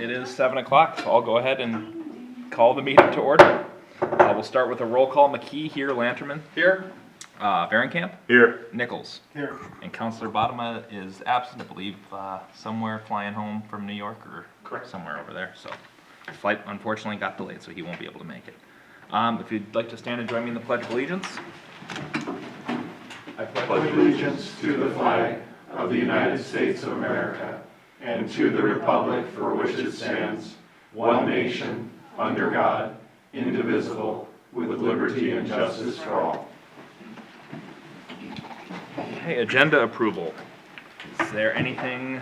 it is 7 o'clock, so I'll go ahead and call the meeting to order. We'll start with a roll call. McKee here, Lanterman Here. Varenkamp Here. Nichols. Here. And Councilor Bodema is absent, I believe, somewhere flying home from New York or Correct. somewhere over there. So the flight unfortunately got delayed, so he won't be able to make it. If you'd like to stand and join me in the Pledge of Allegiance. I pledge allegiance to the flag of the United States of America and to the republic for which it stands, one nation, under God, indivisible, with liberty and justice for all. Okay, agenda approval. Is there anything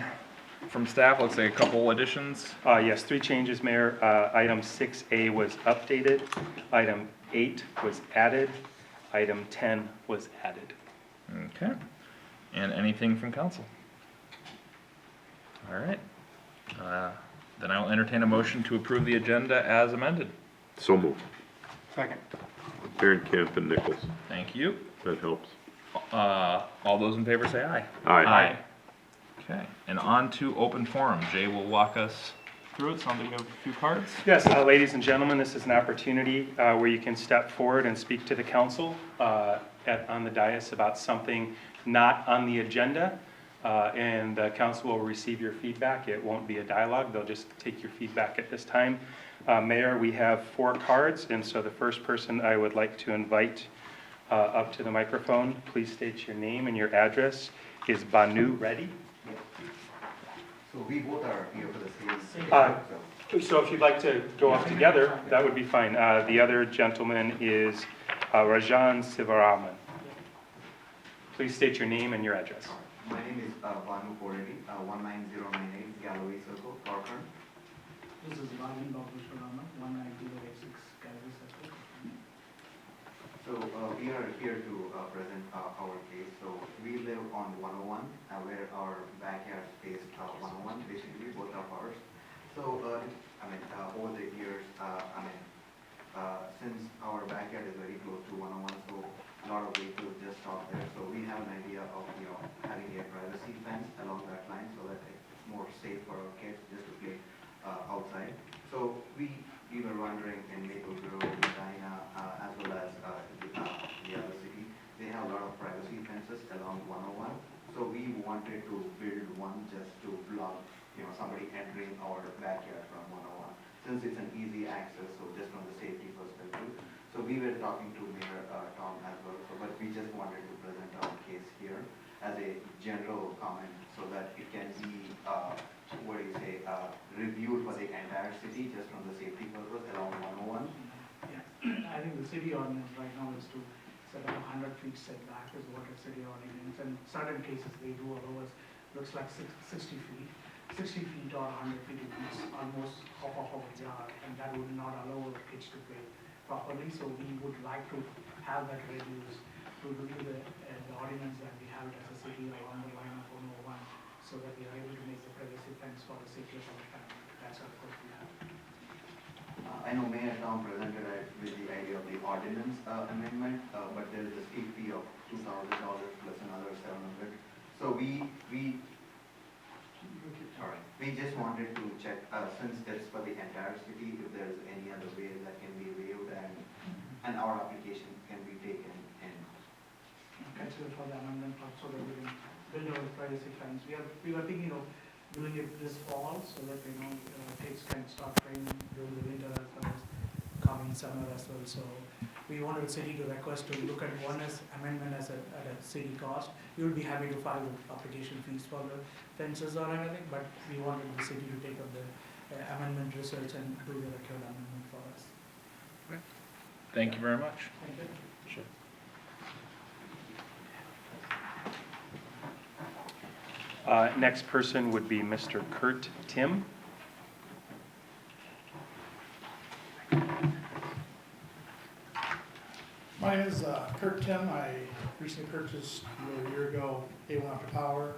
from staff? Looks like a couple additions. Yes, 3 changes, Mayor. Item 6A was updated. Item 8 was added. Item 10 was added. Okay. And anything from council? All right. Then I will entertain a motion to approve the agenda as amended. So moved. Second. Varenkamp and Nichols. Thank you. That helps. All those in favor say aye. Aye. Okay, and on to open forum. Jay will walk us through it. Sounds like we have a few cards. Yes, ladies and gentlemen, this is an opportunity where you can step forward and speak to the council on the dais about something not on the agenda, and the council will receive your feedback. It won't be a dialogue. They'll just take your feedback at this time. Mayor, we have 4 cards, and so the first person I would like to invite up to the microphone, please state your name and your address, is Banu Reddy. So we both are here for the same. So if you'd like to go up together, that would be fine. The other gentleman is Rajan Sivaraman. Please state your name and your address. My name is Banu Reddy, 19098 Galloway Circle, Corcoran. This is Bhavin Babushwarama, 19086 Galloway Circle. So we are here to present our case. So we live on 101, where our backyard space 101, basically both of ours. So over the years, since our backyard is very close to 101, so a lot of vehicles just stop there. So we have an idea of having a privacy fence along that line, so that it's more safe for our kids just to play outside. So we were wondering in Maple Grove, Medina, as well as the other city, they have a lot of privacy fences along 101. So we wanted to build one just to block somebody entering our backyard from 101, since it's an easy access, so just from the safety perspective. So we were talking to Mayor Tom as well, but we just wanted to present our case here as a general comment so that it can be, reviewed for the entire city just from the safety purpose along 101. Yeah, I think the city ordinance right now is to set up 100 feet setback is what the city ordinance, and certain cases they do allow us, looks like 60 feet. 60 feet or 100 feet is almost half of our yard, and that would not allow our kids to play properly. So we would like to have that reduced to do the ordinance that we have as a city along the line of 101, so that we are able to make the privacy fence for the safety of our family. That's our goal we have. I know Mayor Tom presented it with the idea of the ordinance amendment, but there is a steep fee of $2,000 plus another $700. So we just wanted to check, since it's for the entire city, if there's any other way that can be waived and our application can be taken in. Consider for the amendment so that we can build our privacy fence. We were thinking of doing it this fall so that kids can start playing during the winter as well as coming summer as well. So we wanted the city to request to look at one as amendment as at a city cost. We would be happy to file application fees for the fences or anything, but we wanted the city to take up the amendment research and do the required amendment for us. Okay. Thank you very much. Thank you. Sure. Next person would be Mr. Kurt Tim. My name is Kurt Tim. I recently purchased a year ago A1 Optic Power,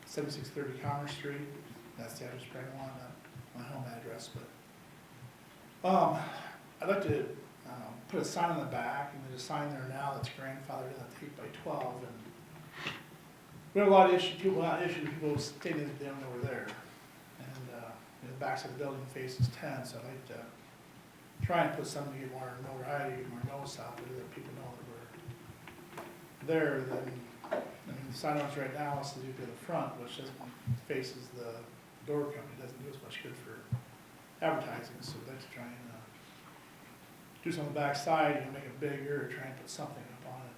7630 Commerce Street. That's the address probably on my home address. But I'd like to put a sign on the back, and there's a sign there now that's grandfathered in at 8x12. And we have a lot of issues. People standing there over there, and the backside of the building faces 10, so I'd like to try and put something to get more notoriety, get more notice out there, that people know that we're there. Then, I mean, the sign ordinance right now is to do to the front, which doesn't, faces the door company, doesn't do as much good for advertising, so I'd like to try and do something on the backside, make it bigger, or try and put something up on it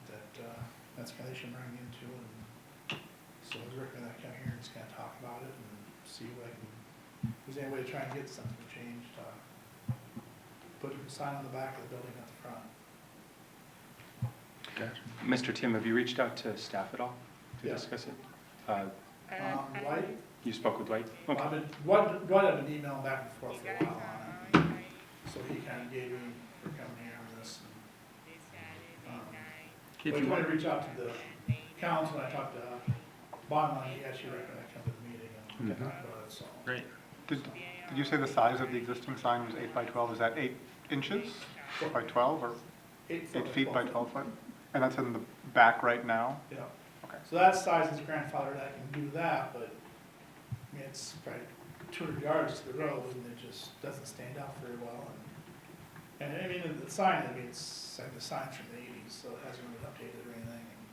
that's kind of they should run into. And so I was recommending I come here and just kind of talk about it and see what I can, if there's any way to try and get something changed. Put a sign on the back of the building at the front. Mr. Tim, have you reached out to staff at all to Yeah. discuss it? Dwight, You spoke with Dwight? Okay. Dwight had been emailing back and forth for a while on it. So he kind of gave me for coming here on this. But if you want to reach out to the council, I talked to Bonman, he actually recommended I come to the meeting and talk about it, so. Great. Did you say the size of the existing sign was 8 by 12? Is that 8 inches by 12 or 8 feet by 12 foot? And that's in the back right now? Yeah. Okay. So that size is grandfathered, I can do that, but, I mean, it's probably 200 yards to the road, and it just doesn't stand out very well. And I mean, the sign, I mean, it's like the sign from the 80s, so it hasn't been updated or anything. And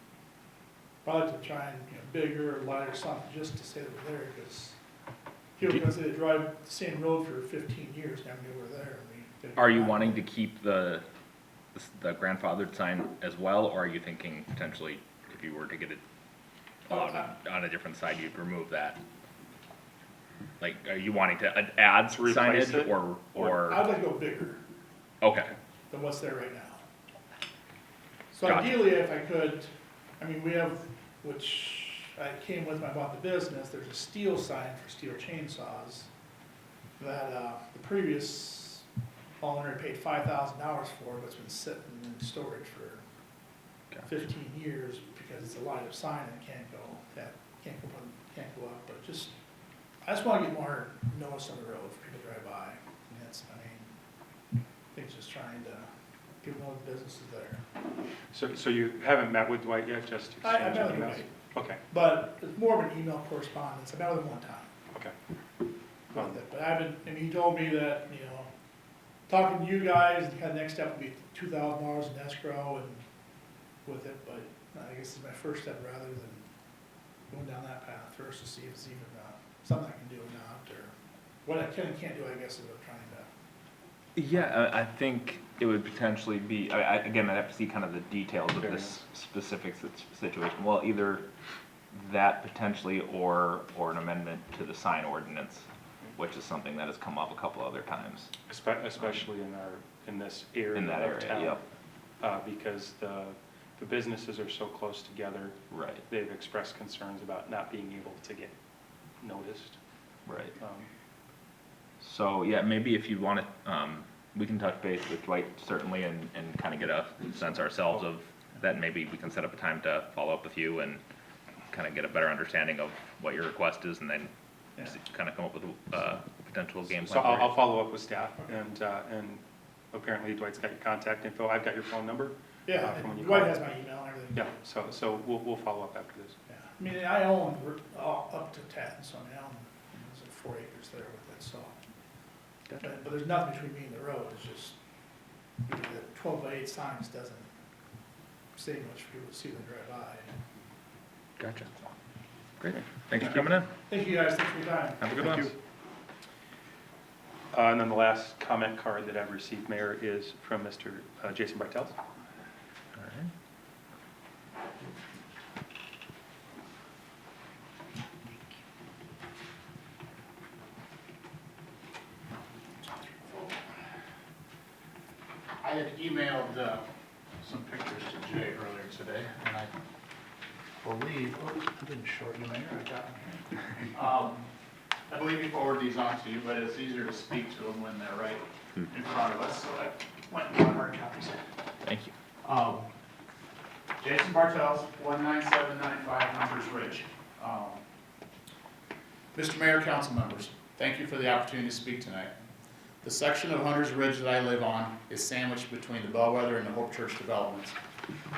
probably to try and, bigger or lighter something, just to say that we're there, because people can say they drive the same road for 15 years, never knew we're there. And Are you wanting to keep the grandfathered sign as well, or are you thinking potentially if you were to get it on a different side, you'd remove that? Like, are you wanting to add Replace signage it? or, I'd like to go bigger okay, than what's there right now. So Gotcha. ideally, if I could, I mean, we have, which I came with when I bought the business, there's a steel sign for steel chainsaws that the previous owner paid $5,000 for, but it's been sitting in storage for Okay. 15 years because it's a light-up sign and can't go up, but just, I just want to get more notice on the road for people to drive by. And that's, I mean, I think it's just trying to, people know the business is there. So you haven't met with Dwight yet, just I exchanged met with emails? Dwight. Okay, But it's more of an email correspondence, I met with him one time. okay. But I haven't, and he told me that, talking to you guys, the kind of next step would be $2,000 in escrow and with it, but I guess it's my first step rather than going down that path first to see if it's even something I can do or not, or what I can and can't do, I guess, is what I'm trying to. yeah, I think it would potentially be, again, I'd have to see kind of the details of Fair this specific situation. Well, either that potentially or an amendment to the sign ordinance, which is something that has come up a couple other times. Especially in this area In that of area, town. yep. Because the businesses are so close together, Right, they've expressed concerns about not being able to get noticed. right. So, yeah, maybe if you want to, we can touch base with Dwight certainly and kind of get a sense ourselves of that. Maybe we can set up a time to follow up with you and kind of get a better understanding of what your request is and then kind of come up with a potential game plan. So for you. I'll follow up with staff, and apparently Dwight's got your contact info, I've got your phone number. Yeah, from when you Dwight call. has my email and everything. Yeah, so we'll follow up after this. Yeah, I mean, I own up to 10, so I mean, I own, there's like 4 acres there with it, so. But there's nothing between me and the road, it's just, the 12 by 8 signs doesn't say much for people to see them drive by. Gotcha. Great. Thanks for coming in. Thank you guys, thanks for your time. Have a good Thank one. you. And then the last comment card that I've received, Mayor, is from Mr. Jason Bartels. All right. I had emailed some pictures to Jay earlier today, and I believe, I didn't show you, Mayor, I got them here. I believe he forwarded these on to you, but it's easier to speak to them when they're right in front of us, so I went and got hard copies. Thank you. Jason Bartels, 19795 Hunters Ridge. Mr. Mayor, council members, thank you for the opportunity to speak tonight. The section of Hunters Ridge that I live on is sandwiched between the Bellwether and the Hope Church developments.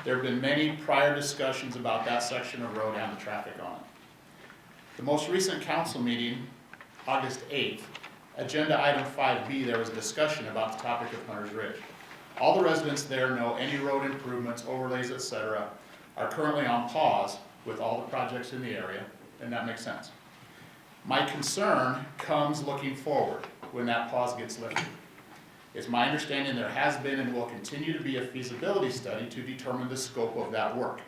There have been many prior discussions about that section of road and the traffic on it. The most recent council meeting, August 8th, agenda item 5B, there was a discussion about the topic of Hunter's Ridge. All the residents there know any road improvements, overlays, etc., are currently on pause with all the projects in the area, and that makes sense. My concern comes looking forward when that pause gets lifted. It's my understanding there has been and will continue to be a feasibility study to determine the scope of that work,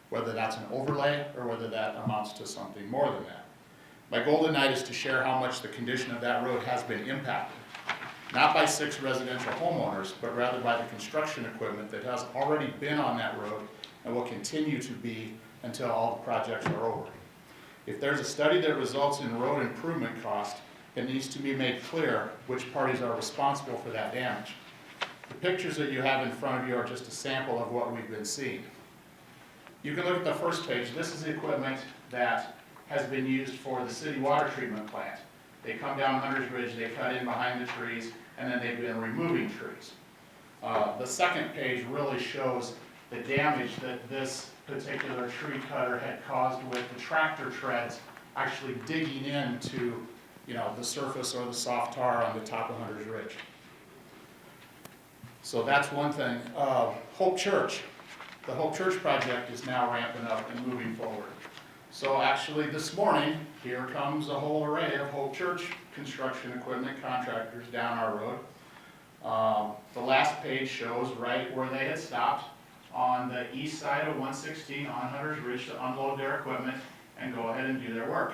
whether that's an overlay or whether that amounts to something more than that. My goal tonight is to share how much the condition of that road has been impacted, not by 6 residential homeowners, but rather by the construction equipment that has already been on that road and will continue to be until all the projects are over. If there's a study that results in road improvement cost, it needs to be made clear which parties are responsible for that damage. The pictures that you have in front of you are just a sample of what we've been seeing. You can look at the first page. This is the equipment that has been used for the city water treatment plant. They come down Hunter's Ridge, they cut in behind the trees, and then they've been removing trees. The second page really shows the damage that this particular tree cutter had caused with the tractor treads actually digging into, the surface or the soft tar on the top of Hunter's Ridge. So that's one thing. Hope Church. The Hope Church project is now ramping up and moving forward. So actually this morning, here comes a whole array of Hope Church construction equipment contractors down our road. The last page shows right where they had stopped on the east side of 116 on Hunter's Ridge to unload their equipment and go ahead and do their work.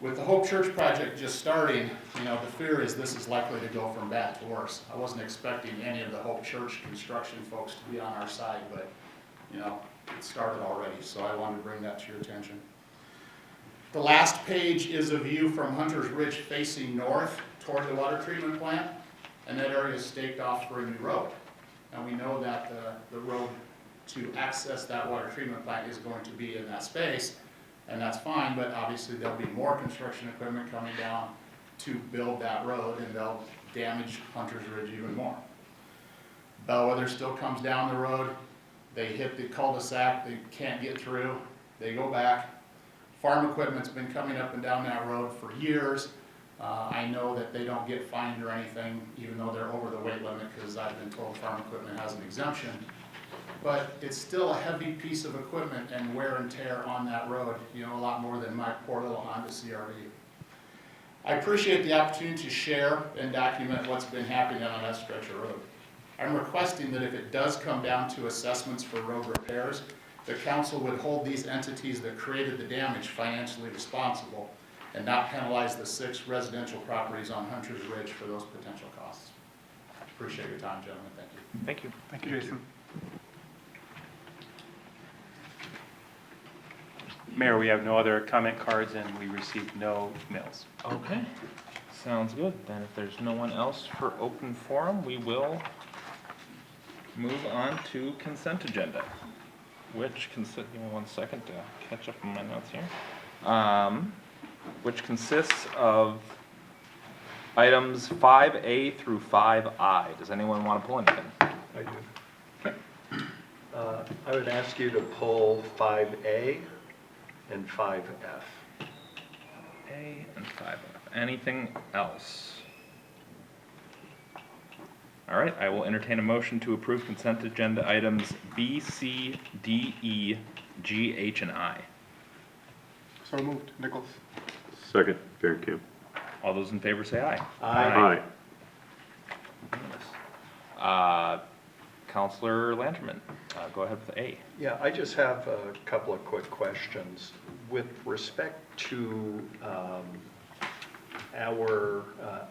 With the Hope Church project just starting, the fear is this is likely to go from bad to worse. I wasn't expecting any of the Hope Church construction folks to be on our side, but it started already, so I wanted to bring that to your attention. The last page is a view from Hunter's Ridge facing north toward the water treatment plant, and that area is staked off for a new road. And we know that the road to access that water treatment plant is going to be in that space, and that's fine, but obviously there'll be more construction equipment coming down to build that road, and they'll damage Hunter's Ridge even more. Bellwether still comes down the road. They hit the cul-de-sac, they can't get through, they go back. Farm equipment's been coming up and down that road for years. I know that they don't get fined or anything, even though they're over the weight limit, because I've been told farm equipment has an exemption. But it's still a heavy piece of equipment and wear and tear on that road, a lot more than my poor little Honda CRV. I appreciate the opportunity to share and document what's been happening on that stretch of road. I'm requesting that if it does come down to assessments for road repairs, the council would hold these entities that created the damage financially responsible and not penalize the 6 residential properties on Hunter's Ridge for those potential costs. Appreciate your time, gentlemen. Thank you. Thank you. Thank you, Jason. Mayor, we have no other comment cards and we received no emails. Okay, sounds good. Then if there's no one else for open forum, we will move on to consent agenda, which give me 1 second to catch up on my notes here. Which consists of items 5A through 5I. Does anyone want to pull anything? I do. I would ask you to pull 5A and 5F. A and 5F. Anything else? All right, I will entertain a motion to approve consent agenda items B, C, D, E, G, H, and I. So moved. Nichols. Second, Camp. All those in favor say aye. Aye. Counselor Lanterman, go ahead with A. Yeah, I just have a couple of quick questions. With respect to our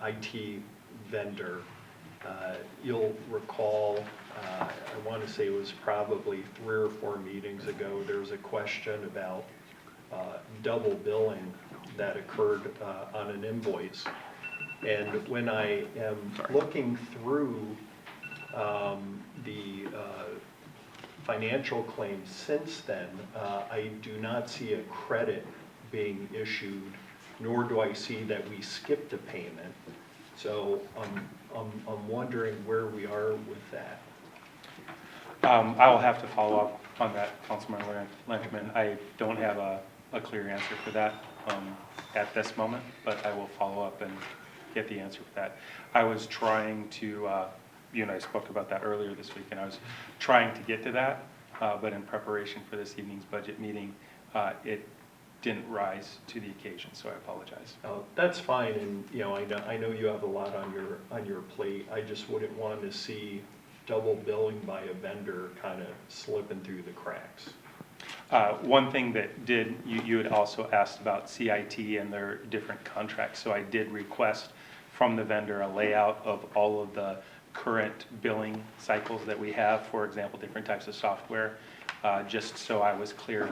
IT vendor, you'll recall, I want to say it was probably 3 or 4 meetings ago, there was a question about double billing that occurred on an invoice. And when I am looking through the financial claims since then, I do not see a credit being issued, nor do I see that we skipped a payment. So I'm wondering where we are with that. I will have to follow up on that, Councilman Lenterman. I don't have a clear answer for that at this moment, but I will follow up and get the answer for that. I was trying to, you and I spoke about that earlier this week, and I was trying to get to that, but in preparation for this evening's budget meeting, it didn't rise to the occasion, so I apologize. Oh, that's fine, and, you know, I know you have a lot on your plate. I just wouldn't want to see double billing by a vendor kind of slipping through the cracks. One thing that you had also asked about CIT and their different contracts, so I did request from the vendor a layout of all of the current billing cycles that we have, for example, different types of software, just so I was clear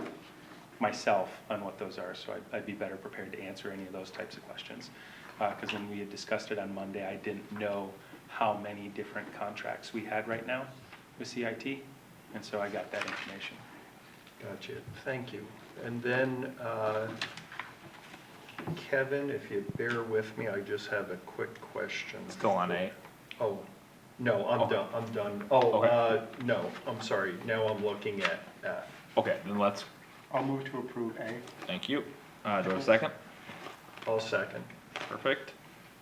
myself on what those are, so I'd be better prepared to answer any of those types of questions. Because when we had discussed it on Monday, I didn't know how many different contracts we had right now with CIT, and so I got that information. Gotcha, thank you. And then, Kevin, if you bear with me, I just have a quick question. Still on A. Oh, no, I'm Okay. done. Oh, Okay. no, I'm sorry, now I'm looking at F. Okay, then let's, I'll move to approve A. thank you. Do I have a second? I'll second. Perfect.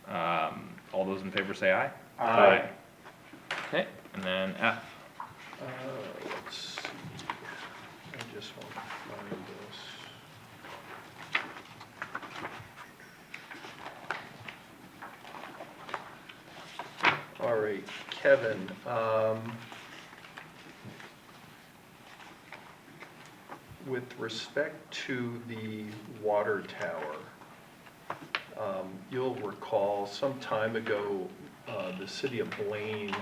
All those in favor say aye. Aye. Okay, and then F. Let's see, I just want to find this. All right, Kevin, with respect to the water tower, you'll recall some time ago, the city of Blaine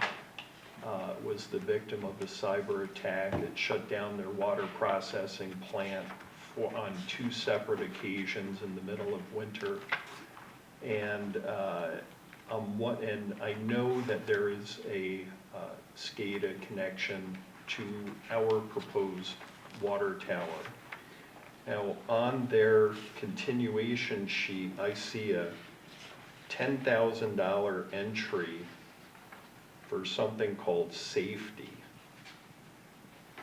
was the victim of a cyber attack that shut down their water processing plant on 2 separate occasions in the middle of winter. And and I know that there is a SCADA connection to our proposed water tower. Now, on their continuation sheet, I see a $10,000 entry for something called safety.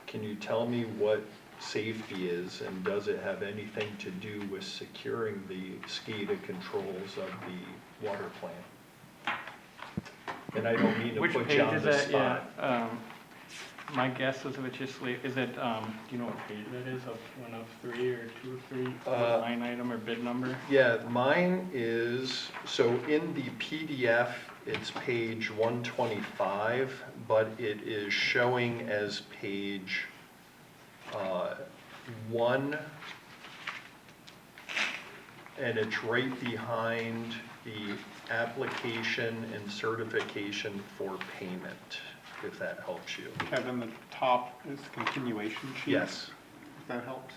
Can you tell me what safety is, and does it have anything to do with securing the SCADA controls of the water plant? And I don't mean to Which put page you on is the that? spot. Yeah, my guess is if it's just, is it, do you know what page that is, of 1 of 3 or 2 of 3? What line item or bid number? Yeah, mine is, so in the PDF, it's page 125, but it is showing as page 1, and it's right behind the application and certification for payment, if that helps you. Kevin, the top is continuation sheet. Yes. If that helps.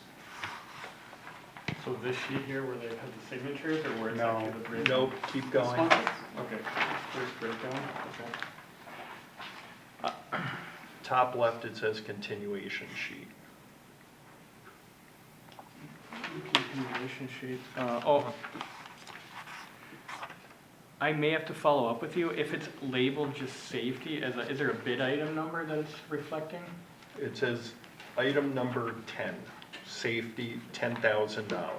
So this sheet here where they have the signatures, or where it's No. actually the breakdown? Nope, keep This going. one? Okay, first breakdown, okay. Top left, it says continuation sheet. Continuation sheet, I may have to follow up with you. If it's labeled just safety, is there a bid item number that it's reflecting? It says item number 10, safety, $10,000.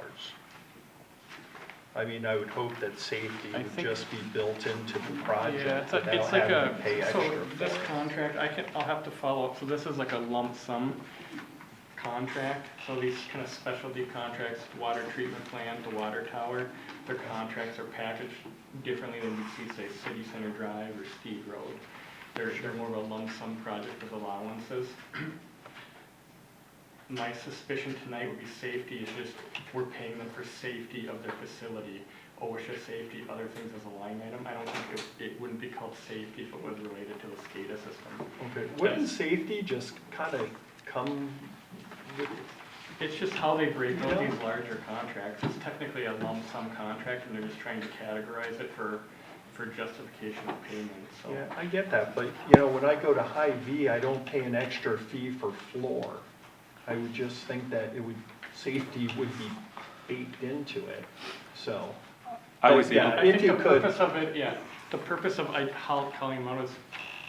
I mean, I would hope that safety I would think- just be built into the Yeah, project it's without like having to pay so extra this for it. contract, I'll have to follow up. So this is like a lump sum contract. So these kind of specialty contracts, water treatment plant, the water tower, their contracts are packaged differently than you see, say, City Center Drive or Steve Road. They're more of a lump sum project with allowances. My suspicion tonight would be safety is just, we're paying them for safety of their facility. OSHA safety, other things as a line item. I don't think it wouldn't be called safety if it was related to the SCADA system. Okay, wouldn't safety just kind of come with, It's just how they break out these larger contracts. It's technically a lump sum contract, and they're just trying to categorize it for justification of payment, so. yeah, I get that, but, you know, when I go to Hy-Vee, I don't pay an extra fee for floor. I would just think that safety would be baked into it, so. I would Yeah, I if think you the could. purpose of it, yeah, the purpose of how calling them out is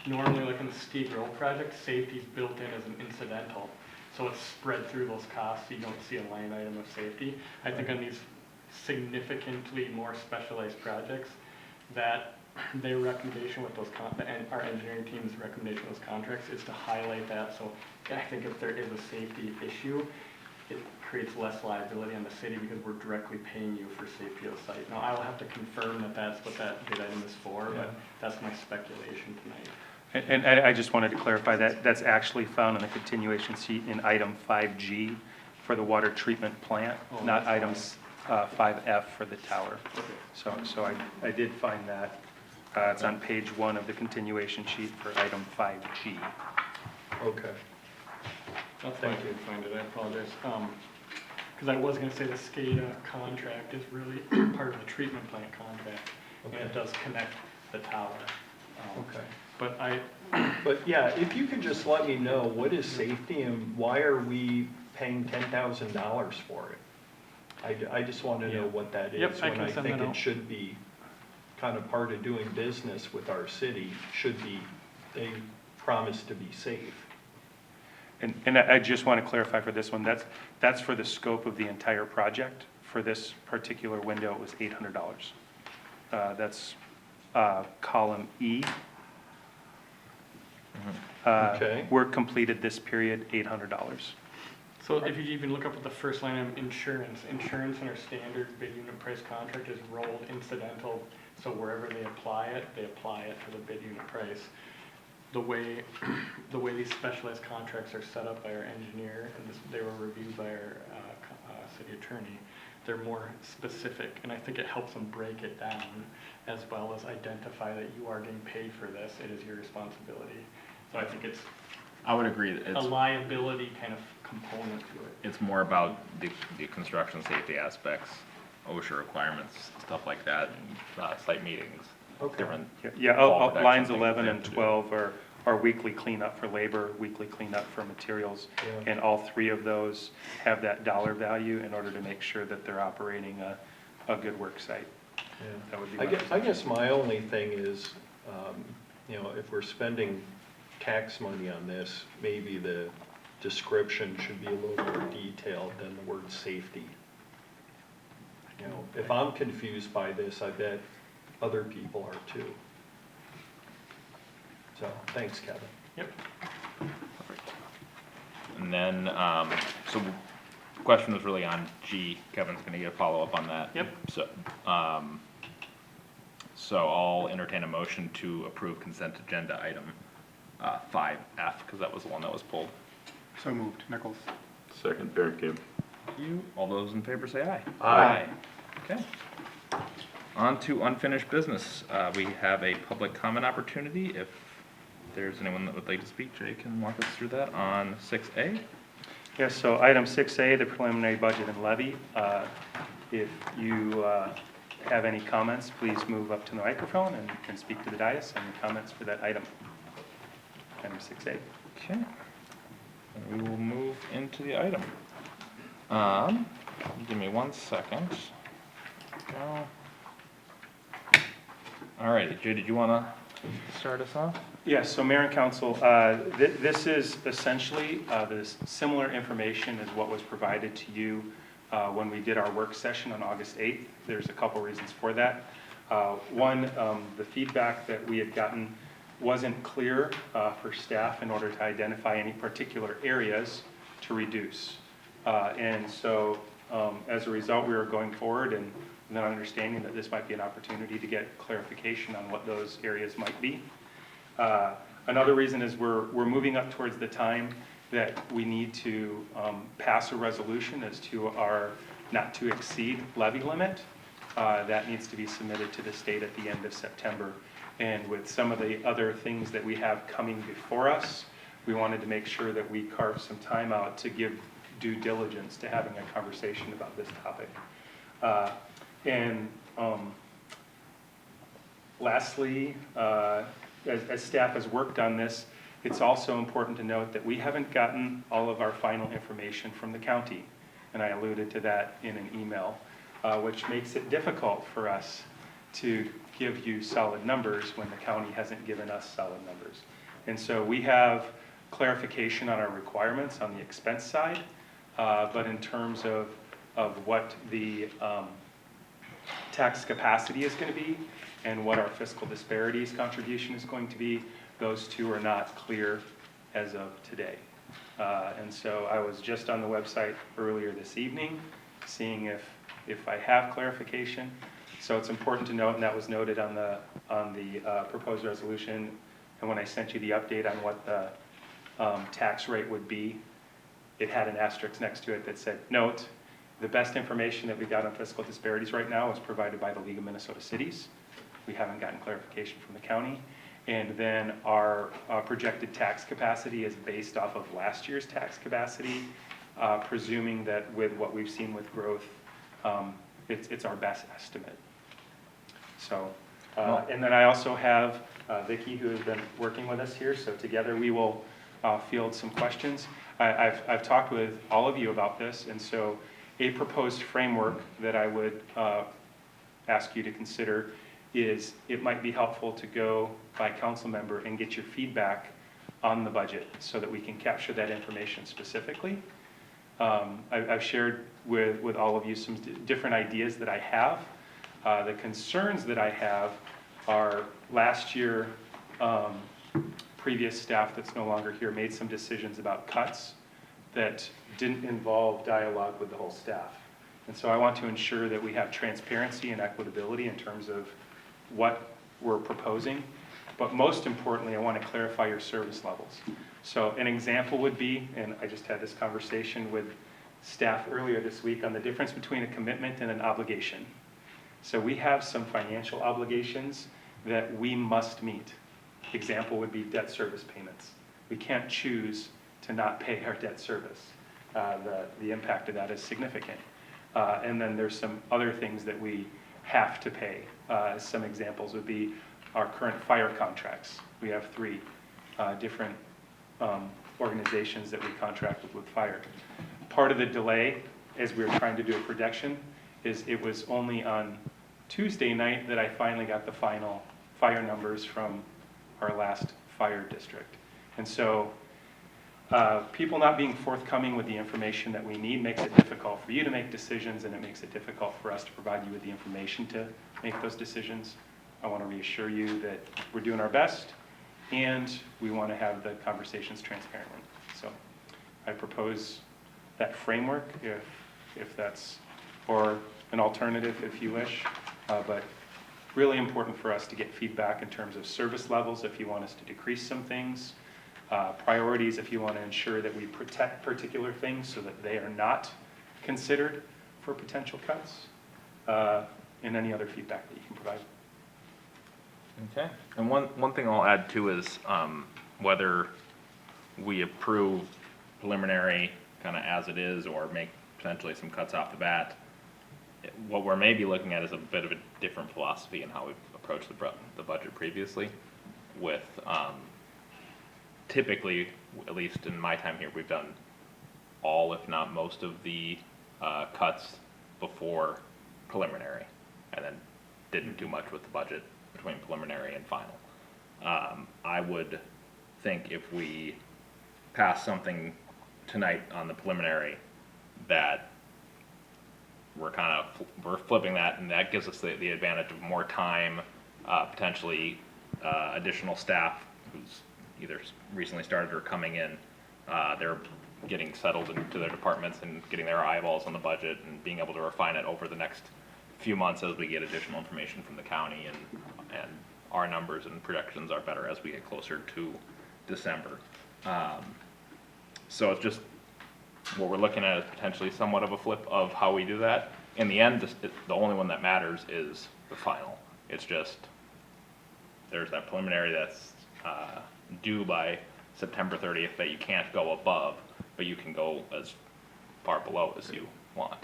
normally like in the Steve Road project, safety's built in as an incidental. So it's spread through those costs, so you don't see a line item of safety. I think on these significantly more specialized projects, that their recommendation with those, and our engineering team's recommendation with those contracts is to highlight that. So I think if there is a safety issue, it creates less liability on the city because we're directly paying you for safety of the site. Now, I will have to confirm that that's what that bid item is for, but that's my speculation tonight. And I just wanted to clarify that that's actually found in the continuation sheet in item 5G for the water treatment plant, Oh, not that's items 5F for the tower. So I did find that. It's on page 1 of the continuation sheet for item 5G. Okay. That's why I couldn't find it, I apologize. Because I was gonna say the SCADA contract is really part of the treatment plant contract, and it does connect the tower. Okay. But I, But yeah, if you could just let me know, what is safety and why are we paying $10,000 for it? I just want to know what that is. Yep, I can when send think that it out. should be kind of part of doing business with our city, should be, they promise to be safe. And I just want to clarify for this one, that's for the scope of the entire project. For this particular window, it was $800. That's column E. Okay. Work completed this period, $800. so if you even look up at the first line of insurance in our standard bid unit price contract is rolled incidental. So wherever they apply it to the bid unit price. The way these specialized contracts are set up by our engineer, and they were reviewed by our city attorney, they're more specific, and I think it helps them break it down, as well as identify that you are getting paid for this, it is your responsibility. So I think it's I would agree that a liability kind of component to it. it's more about the construction safety aspects, OSHA requirements, stuff like that, and site meetings. Okay. Different Yeah, fall protection lines things 11 they and have to do. 12 are weekly cleanup for labor, weekly cleanup for materials. Yeah. And all 3 of those have that dollar value in order to make sure that they're operating a good work site. Yeah. That would be I guess my only thing is, if we're spending tax money on this, maybe the description should be a little more detailed than the word safety. If I'm confused by this, I bet other people are too. So, thanks, Kevin. Yep. Perfect. And then, so the question was really on G. Kevin's gonna get a follow-up on that. Yep. So I'll entertain a motion to approve consent agenda item 5F, because that was the one that was pulled. So moved. Nichols. Second, Camp. Thank you. All those in favor say aye. Aye. Okay. On to unfinished business. We have a public comment opportunity. If there's anyone that would like to speak, Jay can walk us through that on 6A. Yes, so item 6A, the preliminary budget and levy. If you have any comments, please move up to the microphone and speak to the dais on your comments for that item. Item 6A. Okay. And we will move into the item. Give me 1 second. Go. All right, Jay, did you want to start us off? Yes, so Mayor and Council, this is essentially this similar information as what was provided to you when we did our work session on August 8th. There's a couple reasons for that. One, the feedback that we had gotten wasn't clear for staff in order to identify any particular areas to reduce. And so as a result, we were going forward and then understanding that this might be an opportunity to get clarification on what those areas might be. Another reason is we're moving up towards the time that we need to pass a resolution as to our not to exceed levy limit. That needs to be submitted to the state at the end of September. And with some of the other things that we have coming before us, we wanted to make sure that we carve some time out to give due diligence to having a conversation about this topic. Lastly, as staff has worked on this, it's also important to note that we haven't gotten all of our final information from the county. And I alluded to that in an email, which makes it difficult for us to give you solid numbers when the county hasn't given us solid numbers. And so we have clarification on our requirements on the expense side, but in terms of what the tax capacity is going to be, and what our fiscal disparities contribution is going to be. Those two are not clear as of today. And so I was just on the website earlier this evening, seeing if I have clarification. So it's important to note, and that was noted on the proposed resolution, and when I sent you the update on what the tax rate would be, it had an asterisk next to it that said, note, the best information that we got on fiscal disparities right now is provided by the League of Minnesota Cities. We haven't gotten clarification from the county. And then our projected tax capacity is based off of last year's tax capacity, presuming that with what we've seen with growth, it's our best estimate. So, and then I also have Vicki, who has been working with us here, so together we will field some questions. I've talked with all of you about this, and so a proposed framework that I would ask you to consider is it might be helpful to go by council member and get your feedback on the budget so that we can capture that information specifically. I've shared with all of you some different ideas that I have. The concerns that I have are last year, previous staff that's no longer here made some decisions about cuts that didn't involve dialogue with the whole staff. And so I want to ensure that we have transparency and equitability in terms of what we're proposing. But most importantly, I want to clarify your service levels. So an example would be, and I just had this conversation with staff earlier this week on the difference between a commitment and an obligation. So we have some financial obligations that we must meet. Example would be debt service payments. We can't choose to not pay our debt service. The impact of that is significant. And then there's some other things that we have to pay. Some examples would be our current fire contracts. We have 3 different organizations that we contract with fire. Part of the delay, as we were trying to do a projection, is it was only on Tuesday night that I finally got the final fire numbers from our last fire district. And so people not being forthcoming with the information that we need makes it difficult for you to make decisions, and it makes it difficult for us to provide you with the information to make those decisions. I want to reassure you that we're doing our best, and we want to have the conversations transparently. So I propose that framework if that's, or an alternative if you wish, but really important for us to get feedback in terms of service levels if you want us to decrease some things, priorities if you want to ensure that we protect particular things so that they are not considered for potential cuts, and any other feedback that you can provide. Okay, and one thing I'll add too is whether we approve preliminary kind of as it is or make potentially some cuts off the bat, what we're maybe looking at is a bit of a different philosophy in how we've approached the budget previously. With typically, at least in my time here, we've done all, if not most of the cuts before preliminary, and then didn't do much with the budget between preliminary and final. I would think if we pass something tonight on the preliminary that we're flipping that, and that gives us the advantage of more time, potentially additional staff who's either recently started or coming in. They're getting settled into their departments and getting their eyeballs on the budget and being able to refine it over the next few months as we get additional information from the county, and our numbers and projections are better as we get closer to December. So it's just, what we're looking at is potentially somewhat of a flip of how we do that. In the end, the only one that matters is the final. It's just, there's that preliminary that's due by September 30th that you can't go above, but you can go as far below as you want.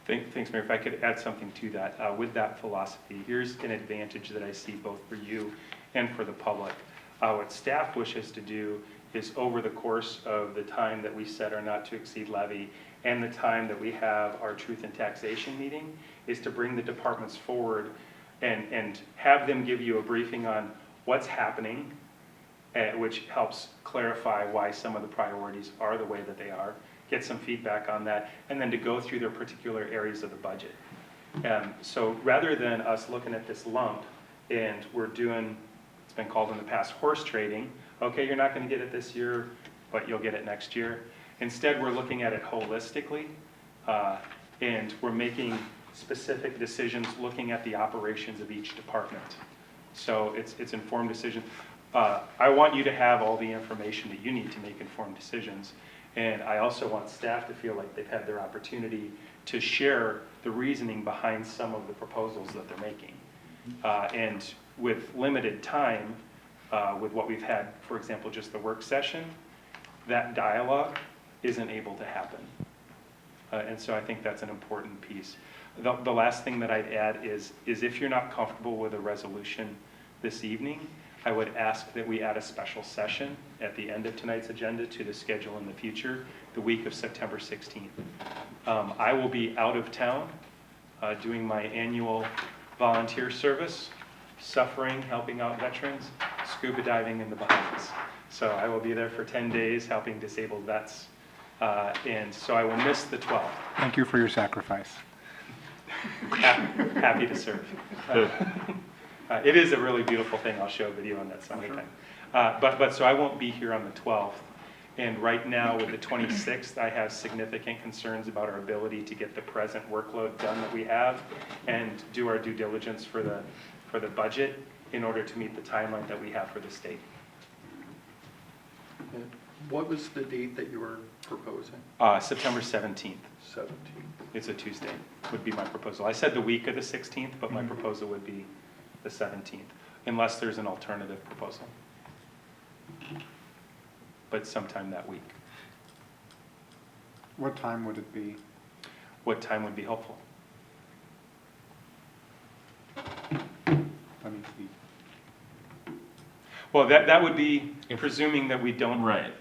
Thanks, Mayor. If I could add something to that. With that philosophy, here's an advantage that I see both for you and for the public. What staff wishes to do is, over the course of the time that we set our not to exceed levy and the time that we have our truth and taxation meeting, is to bring the departments forward and have them give you a briefing on what's happening, which helps clarify why some of the priorities are the way that they are, get some feedback on that, and then to go through their particular areas of the budget. So rather than us looking at this lump and we're doing, it's been called in the past horse trading, okay, you're not gonna get it this year, but you'll get it next year. Instead, we're looking at it holistically, and we're making specific decisions looking at the operations of each department. So it's informed decision. I want you to have all the information that you need to make informed decisions. And I also want staff to feel like they've had their opportunity to share the reasoning behind some of the proposals that they're making. And with limited time, with what we've had, for example, just the work session, that dialogue isn't able to happen. And so I think that's an important piece. The last thing that I'd add is if you're not comfortable with a resolution this evening, I would ask that we add a special session at the end of tonight's agenda to the schedule in the future, the week of September 16th. I will be out of town doing my annual volunteer service, suffering, helping out veterans, scuba diving in the Bahamas. So I will be there for 10 days helping disabled vets. And so I will miss the 12th. Thank you for your sacrifice. Happy to serve. It is a really beautiful thing. I'll show a video on that sometime. But so I won't be here on the 12th. And right now with the 26th, I have significant concerns about our ability to get the present workload done that we have and do our due diligence for the budget in order to meet the timeline that we have for the state. What was the date that you were proposing? September 17th. 17th. It's a Tuesday, would be my proposal. I said the week of the 16th, but my proposal would be the 17th, unless there's an alternative proposal. But sometime that week. What time would it be? What time would be helpful? Let me see. Well, that would be presuming that we don't Right.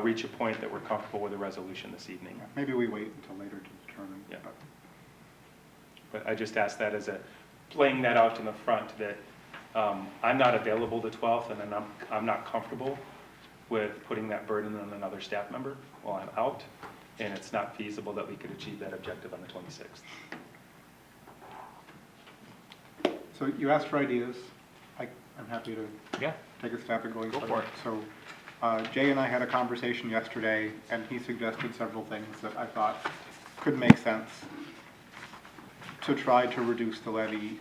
reach a point that we're comfortable with a resolution this evening. Maybe we wait until later to determine. Yeah. But I just asked that as laying that out in the front that I'm not available the 12th, and then I'm not comfortable with putting that burden on another staff member while I'm out, and it's not feasible that we could achieve that objective on the 26th. So you asked for ideas. I'm happy to Yeah. take a stab at going Go forward. for it. So Jay and I had a conversation yesterday, and he suggested several things that I thought could make sense to try to reduce the levy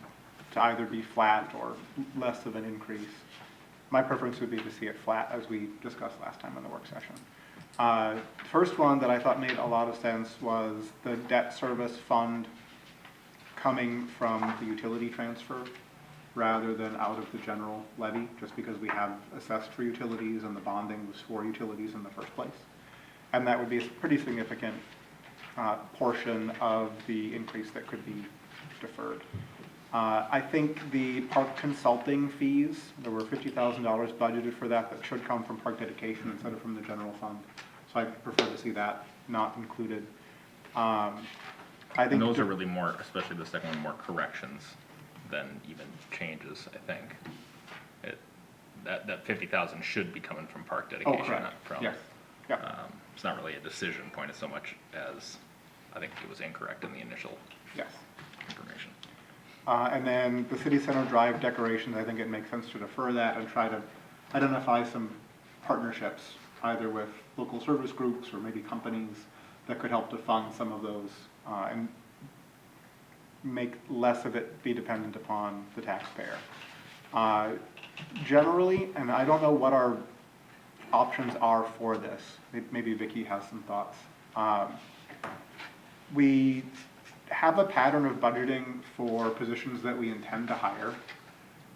to either be flat or less of an increase. My preference would be to see it flat, as we discussed last time in the work session. First one that I thought made a lot of sense was the debt service fund coming from the utility transfer rather than out of the general levy, just because we have assessed for utilities and the bonding was for utilities in the first place. And that would be a pretty significant portion of the increase that could be deferred. I think the park consulting fees, there were $50,000 budgeted for that should come from park dedication instead of from the general fund. So I prefer to see that not included. I think And those are really more, especially the second one, more corrections than even changes, I think. That 50,000 should be coming from park dedication, correct. not from. Yes. Yeah. It's not really a decision point as so much as I think it was incorrect in the initial Yes. information. And then the city center drive decorations, I think it makes sense to defer that and try to identify some partnerships, either with local service groups or maybe companies that could help to fund some of those and make less of it be dependent upon the taxpayer. Generally, and I don't know what our options are for this, maybe Vicki has some thoughts. We have a pattern of budgeting for positions that we intend to hire,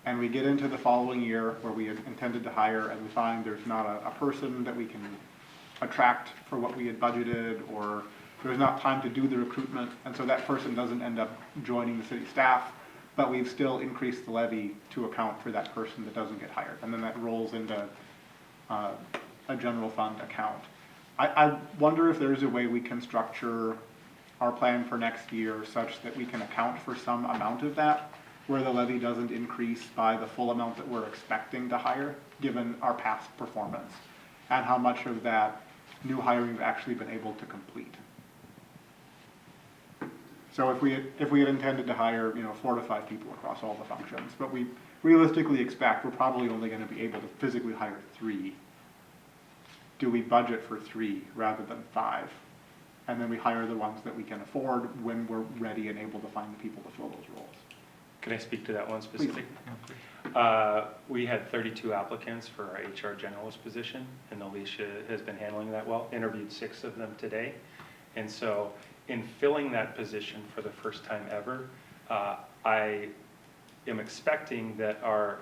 and we get into the following year where we had intended to hire and we find there's not a person that we can attract for what we had budgeted, or there's not time to do the recruitment, and so that person doesn't end up joining the city staff, but we've still increased the levy to account for that person that doesn't get hired, and then that rolls into a general fund account. I wonder if there's a way we can structure our plan for next year such that we can account for some amount of that, where the levy doesn't increase by the full amount that we're expecting to hire, given our past performance, and how much of that new hiring we've actually been able to complete. So if we had intended to hire, 4 to 5 people across all the functions, but we realistically expect we're probably only gonna be able to physically hire 3. Do we budget for 3 rather than 5? And then we hire the ones that we can afford when we're ready and able to find the people to fill those roles. Can I speak to that one specific? We had 32 applicants for our HR generalist position, and Alicia has been handling that well, interviewed 6 of them today. And so in filling that position for the first time ever, I am expecting that our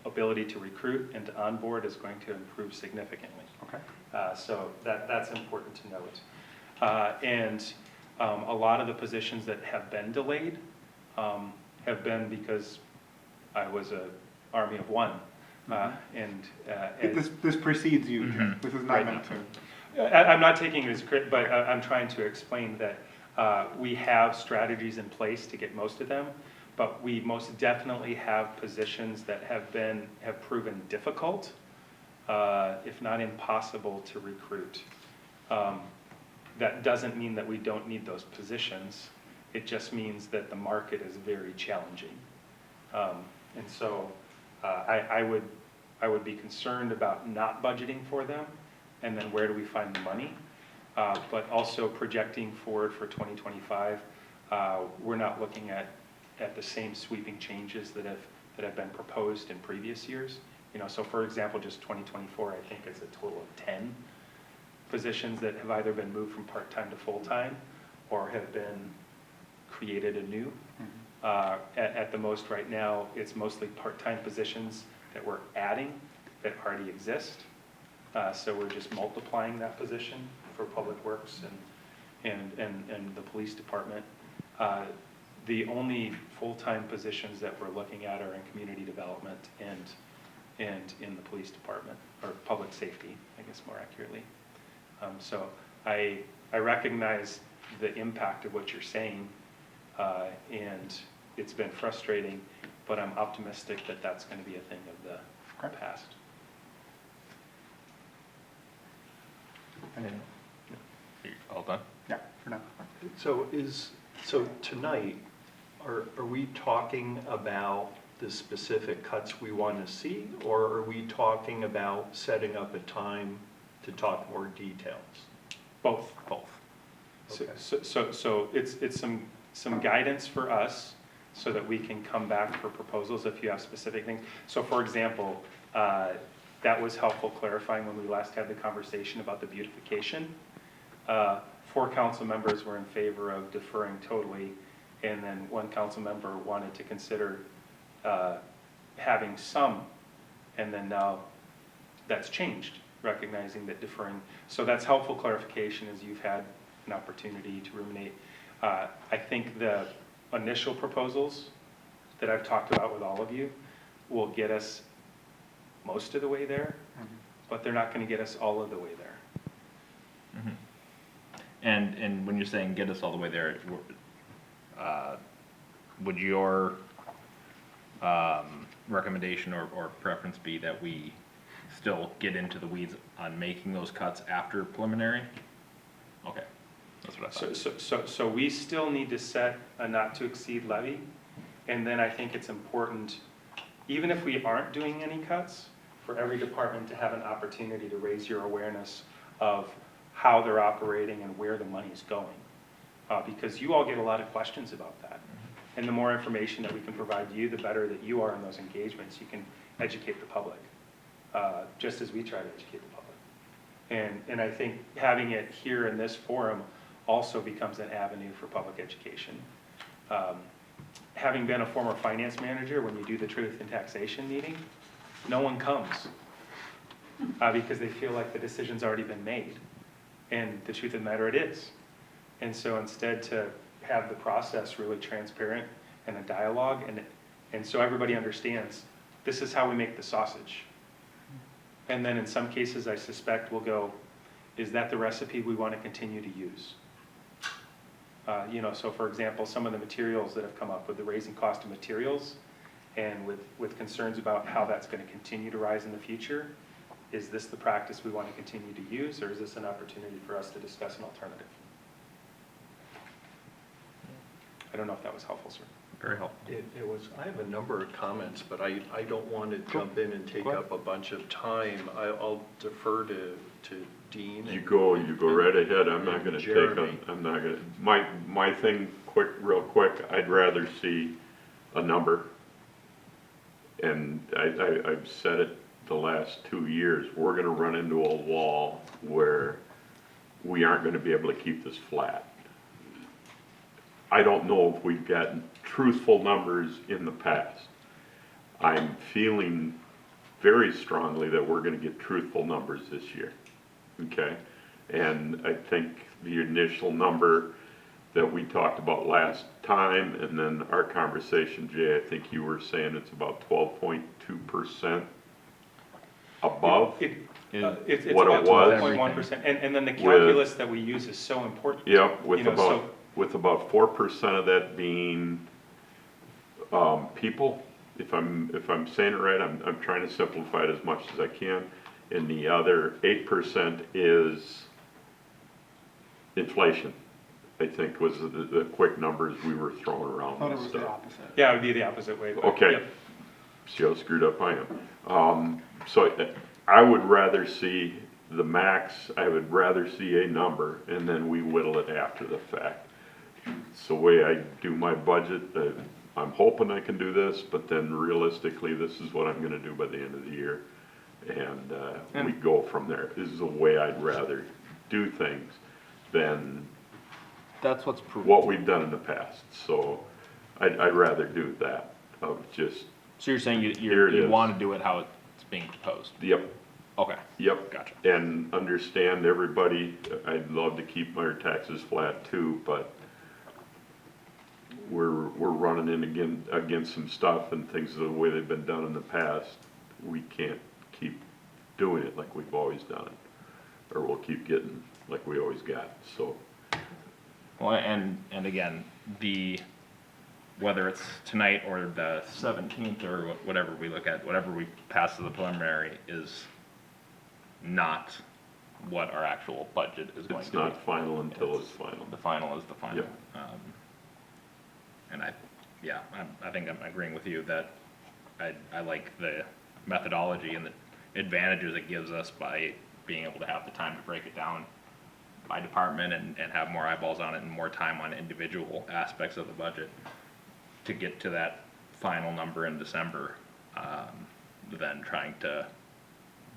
ability to recruit and to onboard is going to improve significantly. Okay. So that's important to note. And a lot of the positions that have been delayed have been because I was a army of one. And This precedes you, Jim. This is not Right. meant to. I'm not taking it as crit, but I'm trying to explain that we have strategies in place to get most of them, but we most definitely have positions that have proven difficult, if not impossible to recruit. That doesn't mean that we don't need those positions. It just means that the market is very challenging. And so I would be concerned about not budgeting for them, and then where do we find the money? But also projecting forward for 2025, we're not looking at the same sweeping changes that have been proposed in previous years. So for example, just 2024, I think it's a total of 10 positions that have either been moved from part-time to full-time or have been created anew. At the most right now, it's mostly part-time positions that we're adding that already exist. So we're just multiplying that position for Public Works and the police department. The only full-time positions that we're looking at are in community development and in the police department, or public safety, I guess more accurately. So I recognize the impact of what you're saying, and it's been frustrating, but I'm optimistic that that's going to be a thing of the past. Thank you. All done? Yeah, for now. So tonight, are we talking about the specific cuts we want to see, or are we talking about setting up a time to talk more details? Both. Okay. So it's some guidance for us so that we can come back for proposals if you have specific things. So for example, that was helpful clarifying when we last had the conversation about the beautification. 4 council members were in favor of deferring totally, and then 1 council member wanted to consider having some, and then now that's changed, recognizing that deferring. So that's helpful clarification as you've had an opportunity to ruminate. I think the initial proposals that I've talked about with all of you will get us most of the way there, but they're not going to get us all of the way there. And when you're saying get us all the way there, would your recommendation or preference be that we still get into the weeds on making those cuts after preliminary? Okay, that's what I thought. So we still need to set a not to exceed levy, and then I think it's important, even if we aren't doing any cuts, for every department to have an opportunity to raise your awareness of how they're operating and where the money's going. Because you all get a lot of questions about that. And the more information that we can provide you, the better that you are in those engagements. You can educate the public, just as we try to educate the public. And I think having it here in this forum also becomes an avenue for public education. Having been a former finance manager, when you do the truth in taxation meeting, no one comes because they feel like the decision's already been made. And the truth of the matter, it is. And so instead to have the process really transparent and a dialogue, and so everybody understands, this is how we make the sausage. And then in some cases, I suspect we'll go, is that the recipe we want to continue to use? So for example, some of the materials that have come up with the raising cost of materials and with concerns about how that's going to continue to rise in the future, is this the practice we want to continue to use, or is this an opportunity for us to discuss an alternative? I don't know if that was helpful, sir. Very helpful. It was, I have a number of comments, but I don't want to jump in and take Go ahead. up a bunch of time. I'll defer to Dean. You go right ahead, I'm not gonna take Jeremy. I'm not gonna, my thing, real quick, I'd rather see a number. And I've said it the last 2 years, we're gonna run into a wall where we aren't gonna be able to keep this flat. I don't know if we've gotten truthful numbers in the past. I'm feeling very strongly that we're gonna get truthful numbers this year, okay? And I think the initial number that we talked about last time, and then our conversation, Jay, I think you were saying it's about 12.2% above It's what about it was. 12.1%, and then the calculus that we use is so important. Yep, You know, with about 4% of that being people. If I'm saying it right, I'm trying to simplify it as much as I can. And the other 8% is inflation, I think was the quick numbers we were throwing I around thought it and was the stuff. opposite. Yeah, it would be the opposite way. but, Okay. yep. See how screwed up I am. So I would rather see the max, I would rather see a number, and then we whittle it after the fact. It's the way I do my budget. I'm hoping I can do this, but then realistically, this is what I'm gonna do by the end of the year. And we go from there. This is the way I'd rather do things than That's what's proven. what we've done in the past. So I'd rather do that, of just, So you're saying Here it you is. want to do it how it's being proposed? yep, Okay, yep. gotcha. And understand everybody, I'd love to keep our taxes flat too, but we're running in against some stuff and things the way they've been done in the past. We can't keep doing it like we've always done it, or we'll keep getting like we always got, so. Well, and again, whether it's tonight or the 17th or whatever we look at, whatever we pass to the preliminary is not what our actual budget is going to It's be. not final until it's final. The final is the final. Yep. And I think I'm agreeing with you that I like the methodology and the advantages it gives us by being able to have the time to break it down by department and have more eyeballs on it and more time on individual aspects of the budget to get to that final number in December, than trying to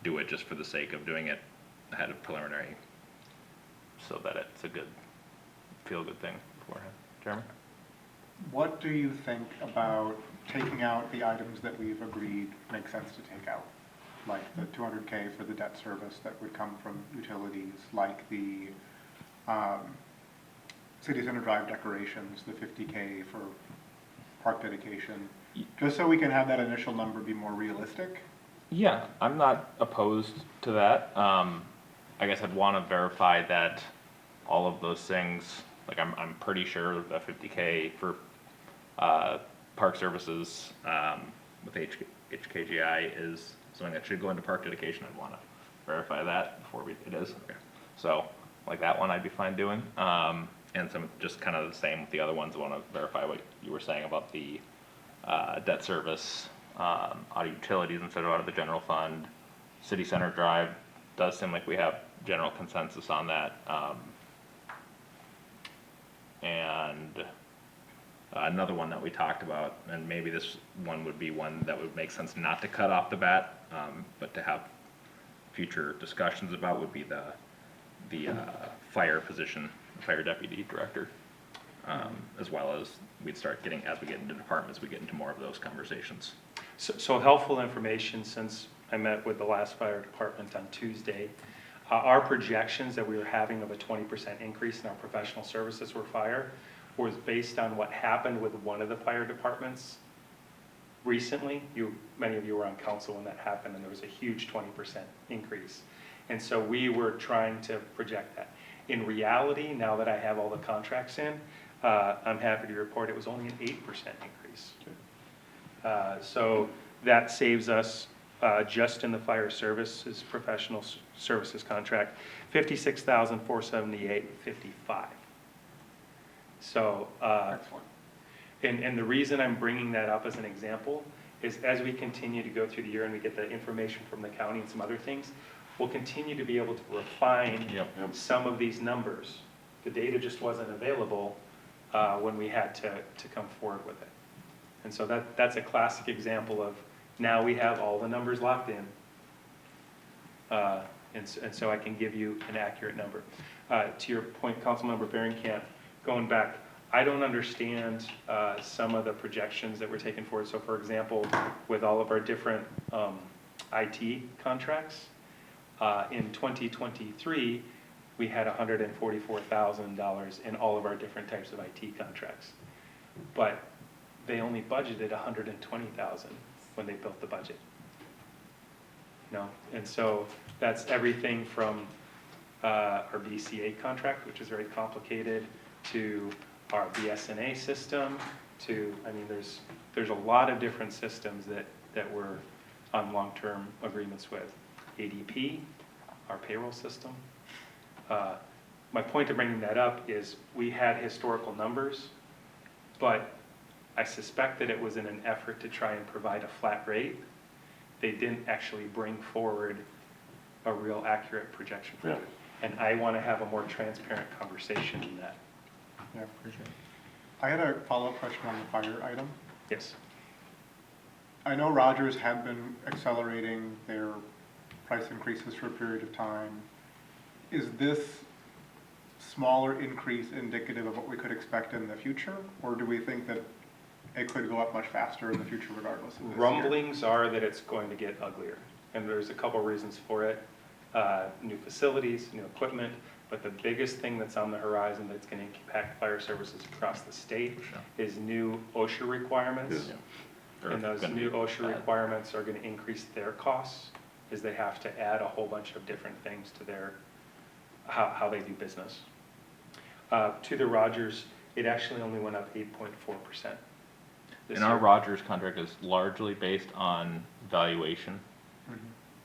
do it just for the sake of doing it ahead of preliminary, so that it's a good, feel-good thing beforehand. Jeremy? What do you think about taking out the items that we've agreed make sense to take out? Like the 200K for the debt service that would come from utilities, like the city center drive decorations, the 50K for park dedication, just so we can have that initial number be more realistic? Yeah, I'm not opposed to that. I guess I'd want to verify that all of those things, like I'm pretty sure the 50K for park services with HKGI is something that should go into park dedication. I'd want to verify that before it is. Okay. So like that one I'd be fine doing. And some just kind of the same with the other ones. I want to verify what you were saying about the debt service, out of utilities instead of out of the general fund. City Center Drive does seem like we have general consensus on that. And another one that we talked about, and maybe this one would be one that would make sense not to cut off the bat, but to have future discussions about, would be the fire position, fire deputy director. As well as we'd start getting, as we get into departments, we get into more of those conversations. So helpful information, since I met with the last fire department on Tuesday. Our projections that we were having of a 20% increase in our professional services for fire was based on what happened with one of the fire departments recently. Many of you were on council when that happened, and there was a huge 20% increase. And so we were trying to project that. In reality, now that I have all the contracts in, I'm happy to report it was only an 8% increase. So that saves us, just in the fire services, professional services contract, $56,478.55. So, Excellent. And the reason I'm bringing that up as an example is as we continue to go through the year and we get the information from the county and some other things, we'll continue to be able to refine some of these numbers. The data just wasn't available when we had to come forward with it. And so that's a classic example of now we have all the numbers locked in. And so I can give you an accurate number. To your point, Councilmember Barringcamp, going back, I don't understand some of the projections that we're taking forward. So for example, with all of our different IT contracts, in 2023, we had $144,000 in all of our different types of IT contracts. But they only budgeted $120,000 when they built the budget. No, and so that's everything from our BCA contract, which is very complicated, to our BSNA system, to, I mean, there's a lot of different systems that we're on long-term agreements with. ADP, our payroll system. My point of bringing that up is we had historical numbers, but I suspect that it was in an effort to try and provide a flat rate. They didn't actually bring forward a real accurate projection for it. And I want to have a more transparent conversation than that. Yeah, appreciate it. I had a follow-up question on the fire item. Yes. I know Rogers had been accelerating their price increases for a period of time. Is this smaller increase indicative of what we could expect in the future? Or do we think that it could go up much faster in the future regardless of this year? Rumblings are that it's going to get uglier. And there's a couple reasons for it. New facilities, new equipment, but the biggest thing that's on the horizon that's going to impact fire services across the state is new OSHA requirements. And those new OSHA requirements are going to increase their costs as they have to add a whole bunch of different things to their, how they do business. To the Rogers, it actually only went up 8.4%. And our Rogers contract is largely based on valuation.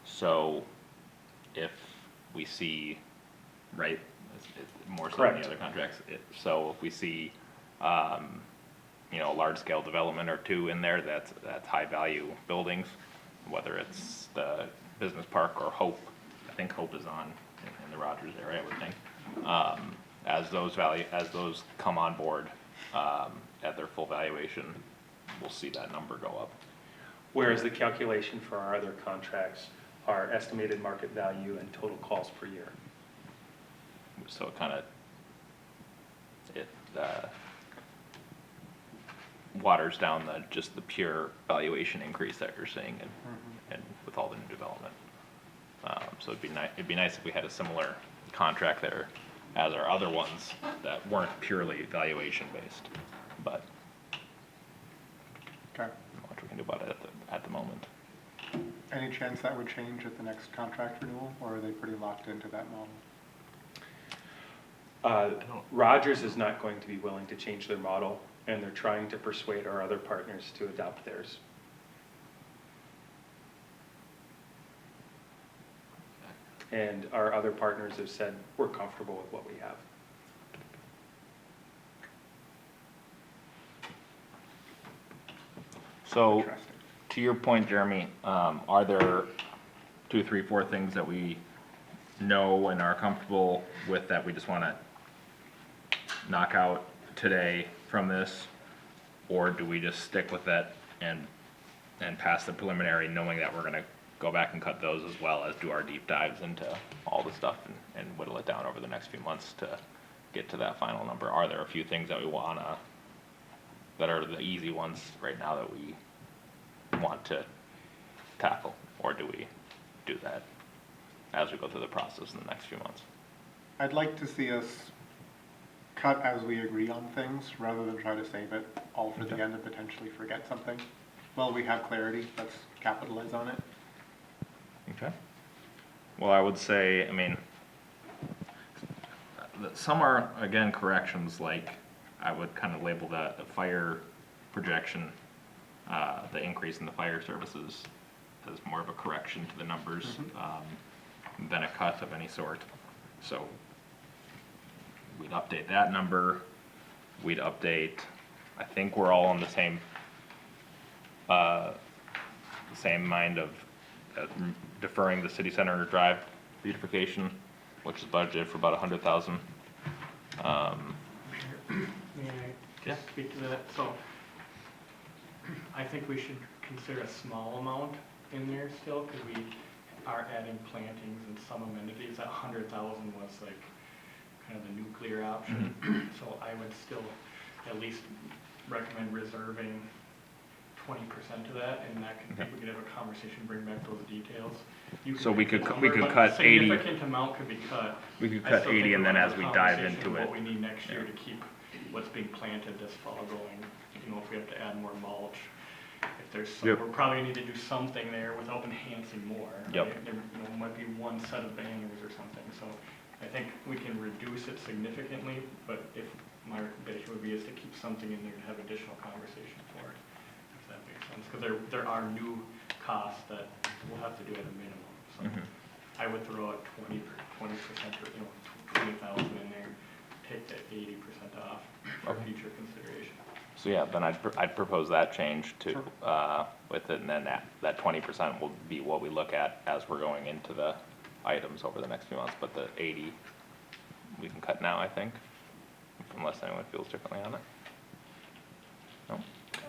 So if we see, right, it's more so than the other contracts. So if we see, you know, a large-scale development or two in there that's high-value buildings, whether it's the business park or Hope. I think Hope is on in the Rogers area, I would think. As those come on board at their full valuation, we'll see that number go up. Whereas the calculation for our other contracts are estimated market value and total calls per year. So it kind of, waters down just the pure valuation increase that you're seeing and with all the new development. So it'd be nice if we had a similar contract there as our other ones that weren't purely valuation based, but Okay. not much we can do about it at the moment. Any chance that would change at the next contract renewal, or are they pretty locked into that model? Rogers is not going to be willing to change their model, and they're trying to persuade our other partners to adopt theirs. And our other partners have said, we're comfortable with what we have. So, Interesting. to your point, Jeremy, are there 2, 3, 4 things that we know and are comfortable with that we just want to knock out today from this? Or do we just stick with that and pass the preliminary knowing that we're going to go back and cut those as well as do our deep dives into all the stuff and whittle it down over the next few months to get to that final number? Are there a few things that we want to, that are the easy ones right now that we want to tackle? Or do we do that as we go through the process in the next few months? I'd like to see us cut as we agree on things rather than try to save it all for the end and potentially forget something. Well, we have clarity, let's capitalize on it. Okay. Well, I would say, I mean, some are, again, corrections, like I would kind of label the fire projection, the increase in the fire services as more of a correction to the numbers than a cut of any sort. So we'd update that number. We'd update I think we're all on the same mind of deferring the city center drive beautification, which is budgeted for about 100,000. May I Yeah. speak to that? So, I think we should consider a small amount in there still, because we are adding plantings and some amenities. That 100,000 was like kind of the nuclear option. So I would still at least recommend reserving 20% of that, and that can, we could have a conversation, bring back those details. You can So we pick could the cu- number, we could but cut 80. Significant amount could be cut. We could I cut still 80 think and we then wanna as have we a dive conversation into of it. what we need next year to keep what's being planted this fall going, you know, if we have to add more mulch. If there's some, Yep. we're probably gonna need to do something there without enhancing more. Yep. Right? There, you know, might be one set of banners or something, so I think we can reduce it significantly, but if, my recommendation would be is to keep something in there to have additional conversation for it, if that makes sense, because there are new costs that we'll have to do at a minimum, so. I would throw out 20% or, you know, 20,000 in there, take that 80% off for Okay. future consideration. So yeah, then I'd propose that change to, with it, and then that 20% will be what we look at as we're going into the items over the next few months, but the 80, we can cut now, I think, unless anyone feels differently on it. No?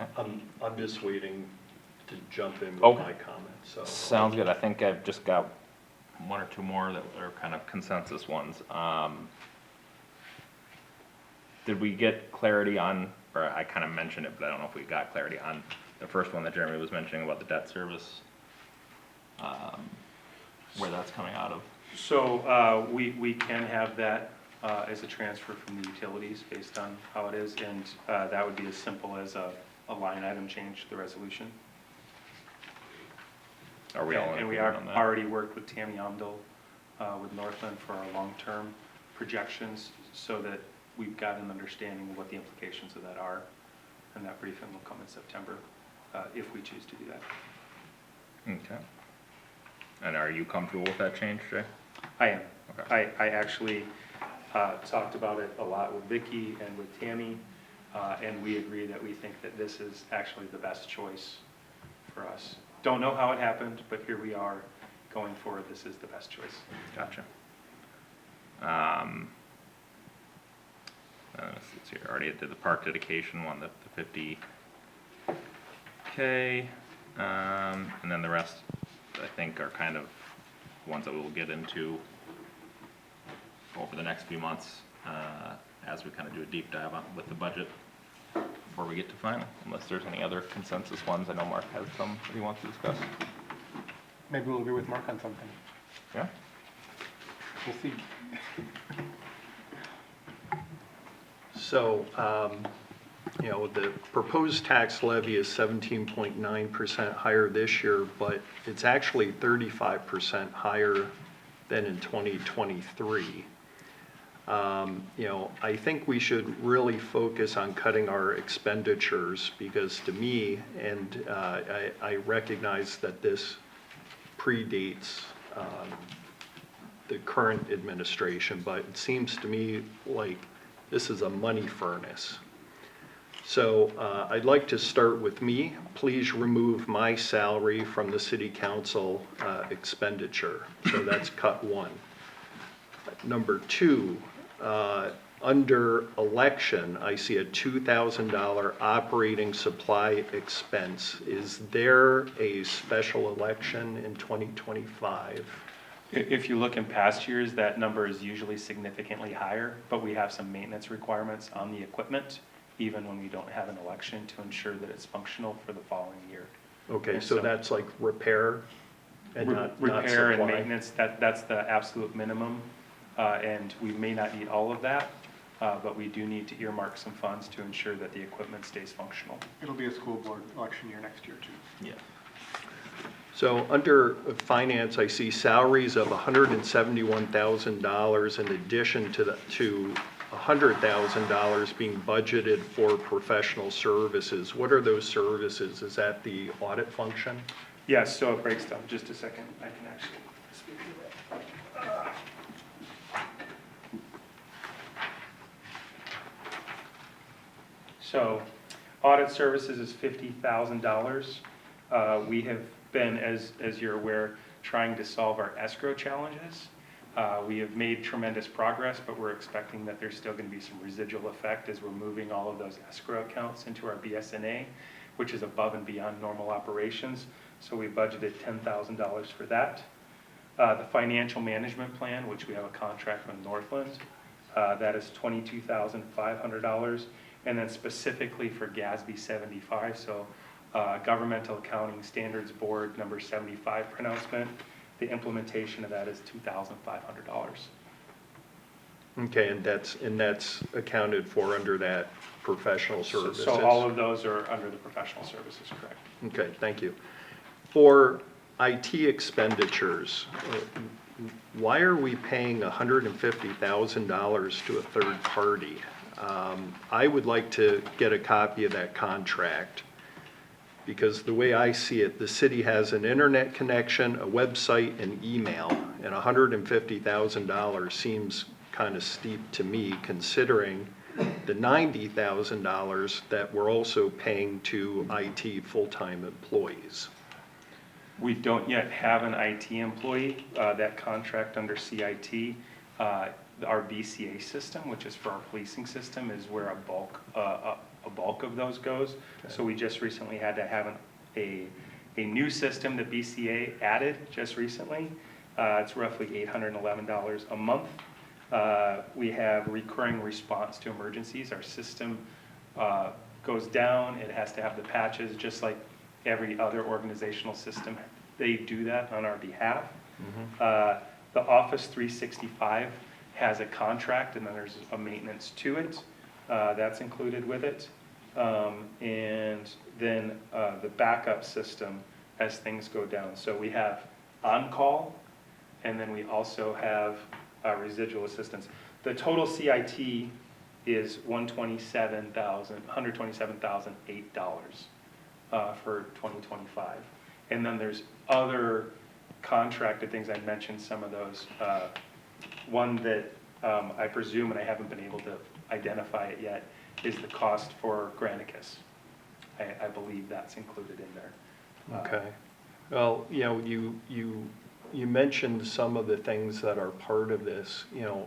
Okay. I'm just waiting to jump in with Okay. my comments, so. Sounds good. I think I've just got one or two more that are kind of consensus ones. Did we get clarity on, or I kind of mentioned it, but I don't know if we got clarity on the first one that Jeremy was mentioning about the debt service? Where that's coming out of? So we can have that as a transfer from the utilities based on how it is, and that would be as simple as a line item change to the resolution. Are we all in And we agreement on that? already worked with Tammy Amdel with Northland for our long-term projections, so that we've got an understanding of what the implications of that are, and that briefing will come in September, if we choose to do that. Okay. And are you comfortable with that change, Jay? I am. Okay. I actually talked about it a lot with Vicky and with Tammy, and we agree that we think that this is actually the best choice for us. Don't know how it happened, but here we are going forward. This is the best choice. Gotcha. Let's see here, already did the park dedication one, the 50K, and then the rest, I think, are kind of ones that we'll get into over the next few months, as we kind of do a deep dive on with the budget before we get to final, unless there's any other consensus ones. I know Mark has some that he wants to discuss. Maybe we'll agree with Mark on something. Yeah? We'll see. So, you know, the proposed tax levy is 17.9% higher this year, but it's actually 35% higher than in 2023. You know, I think we should really focus on cutting our expenditures, because to me, and I recognize that this predates the current administration, but it seems to me like this is a money furnace. So I'd like to start with me. Please remove my salary from the city council expenditure. So that's cut one. Number two, under election, I see a $2,000 operating supply expense. Is there a special election in 2025? If you look in past years, that number is usually significantly higher, but we have some maintenance requirements on the equipment, even when we don't have an election, to ensure that it's functional for the following year. Okay, And so so- that's like repair and not Repair and supply? maintenance, that's the absolute minimum, and we may not need all of that, but we do need to earmark some funds to ensure that the equipment stays functional. It'll be a school board election year next year too. Yeah. So under finance, I see salaries of $171,000 in addition to $100,000 being budgeted for professional services. What are those services? Is that the audit function? Yes, so it breaks down, just a second, I can actually speak to that. So, Audit services is $50,000. We have been, as you're aware, trying to solve our escrow challenges. We have made tremendous progress, but we're expecting that there's still going to be some residual effect as we're moving all of those escrow accounts into our BSNA, which is above and beyond normal operations. So we budgeted $10,000 for that. The financial management plan, which we have a contract from Northland, that is $22,500. And then specifically for GASB 75, so Governmental Accounting Standards Board number 75 pronouncement, the implementation of that is $2,500. Okay, and that's accounted for under that professional services? So all of those are under the professional services, correct? Okay, thank you. For IT expenditures, why are we paying $150,000 to a third party? I would like to get a copy of that contract, because the way I see it, the city has an internet connection, a website, and email, and $150,000 seems kind of steep to me, considering the $90,000 that we're also paying to IT full-time employees. We don't yet have an IT employee. That contract under CIT, our BCA system, which is for our policing system, is where a bulk of those goes. Okay. So we just recently had to have a new system that BCA added just recently. It's roughly $811 a month. We have recurring response to emergencies. Our system goes down. It has to have the patches, just like every other organizational system. They do that on our behalf. Mm-hmm. The Office 365 has a contract, and then there's a maintenance to it. That's included with it. And then the backup system as things go down. So we have on-call, and then we also have residual assistance. The total CIT is $127,008 for 2025. And then there's other contracted things. I mentioned some of those. One that I presume, and I haven't been able to identify it yet, is the cost for Granicus. I believe that's included in there. Okay. Well, you know, you mentioned some of the things that are part of this. You know,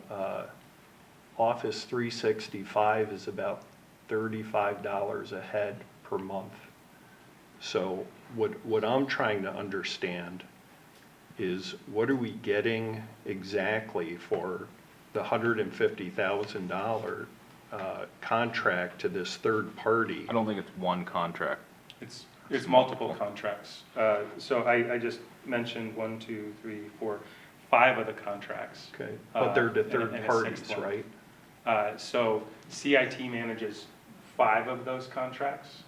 Office 365 is about $35 a head per month. So what I'm trying to understand is, what are we getting exactly for the $150,000 contract to this third party? I don't think it's one contract. It's multiple contracts. So I just mentioned 1, 2, 3, 4, 5 of the contracts. Okay, but they're the and third a parties, sixth one. right? So CIT manages 5 of those contracts,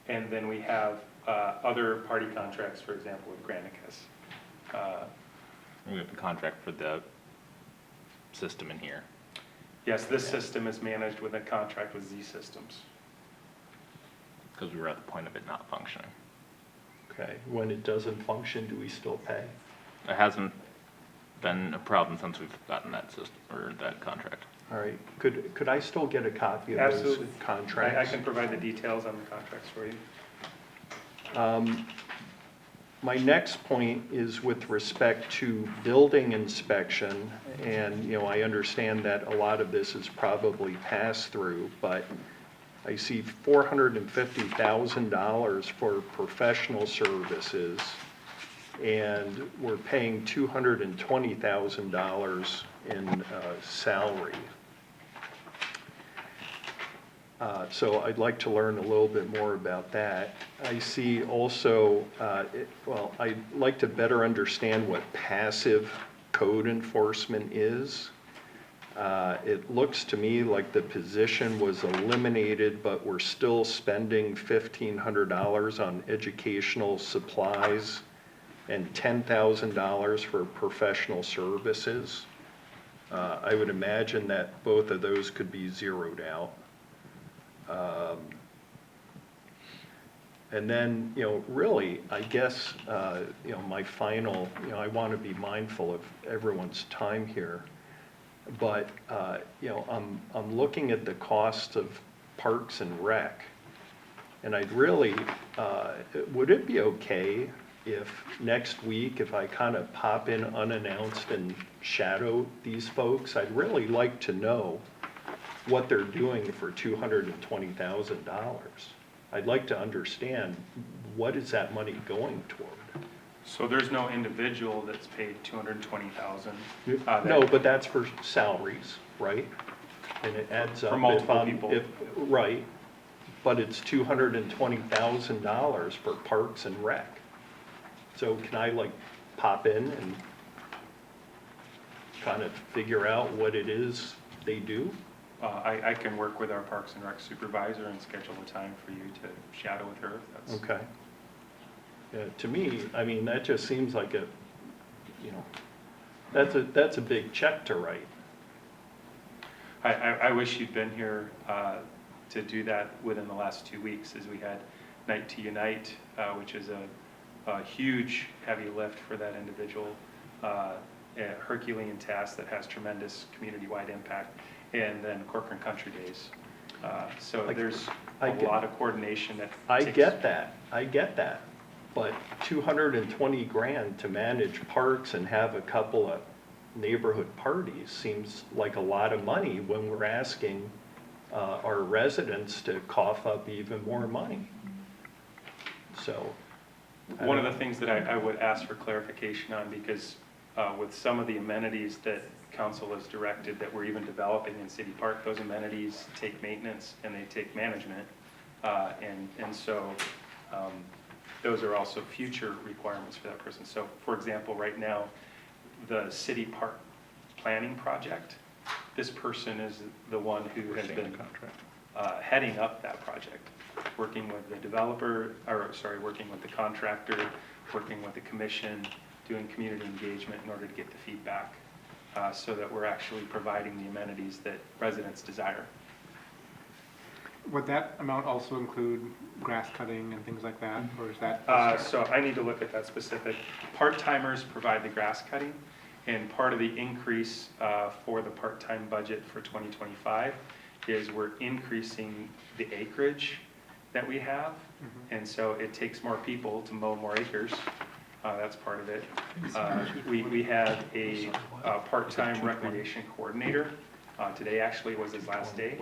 and then we have other party contracts, for example, with Granicus. We have the contract for the system in here. Yes, this system is managed with a contract with Z Systems. Because we were at the point of it not functioning. Okay, when it doesn't function, do we still pay? It hasn't been a problem since we've gotten that system, or that contract. All right, could I still get a copy of those Absolutely. contracts? I can provide the details on the contracts for you. My next point is with respect to building inspection, and, you know, I understand that a lot of this is probably pass-through, but I see $450,000 for professional services, and we're paying $220,000 in salary. So I'd like to learn a little bit more about that. I see also, well, I'd like to better understand what passive code enforcement is. It looks to me like the position was eliminated, but we're still spending $1,500 on educational supplies and $10,000 for professional services. I would imagine that both of those could be zeroed out. And then, you know, really, I guess, you know, my final, you know, I want to be mindful of everyone's time here, but, you know, I'm looking at the cost of Parks and Rec, And I'd really, would it be okay if next week, if I kind of pop in unannounced and shadow these folks? I'd really like to know what they're doing for $220,000. I'd like to understand, what is that money going toward? So there's no individual that's paid $220,000. No, but that's for salaries, right? And it adds up. For if multiple I'm- people. Right, but it's $220,000 for Parks and Rec. So can I like pop in and kind of figure out what it is they do? I can work with our Parks and Rec supervisor and schedule a time for you to shadow with her. If that's Okay. Yeah, to me, I mean, that just seems like a, you know, that's a big check to write. I wish you'd been here to do that within the last 2 weeks, as we had Night to Unite, which is a huge heavy lift for that individual, a Herculean task that has tremendous community-wide impact, and then Corcoran Country Days. So there's a lot of coordination that I takes- get that, but 220 grand to manage parks and have a couple of neighborhood parties seems like a lot of money when we're asking our residents to cough up even more money. So. One of the things that I would ask for clarification on, because with some of the amenities that council has directed that we're even developing in City Park, those amenities take maintenance and they take management. And so those are also future requirements for that person. So for example, right now, the City Park planning project, this person is the one who has been heading up that project, working with the developer, or sorry, working with the contractor, working with the commission, doing community engagement in order to get the feedback, so that we're actually providing the amenities that residents desire. Would that amount also include grass cutting and things like that, or is that? So I need to look at that specific. Part-timers provide the grass cutting, and part of the increase for the part-time budget for 2025 is we're increasing the acreage that we have, and so it takes more people to mow more acres. That's part of it. We have a part-time recreation coordinator. Today actually was his last day.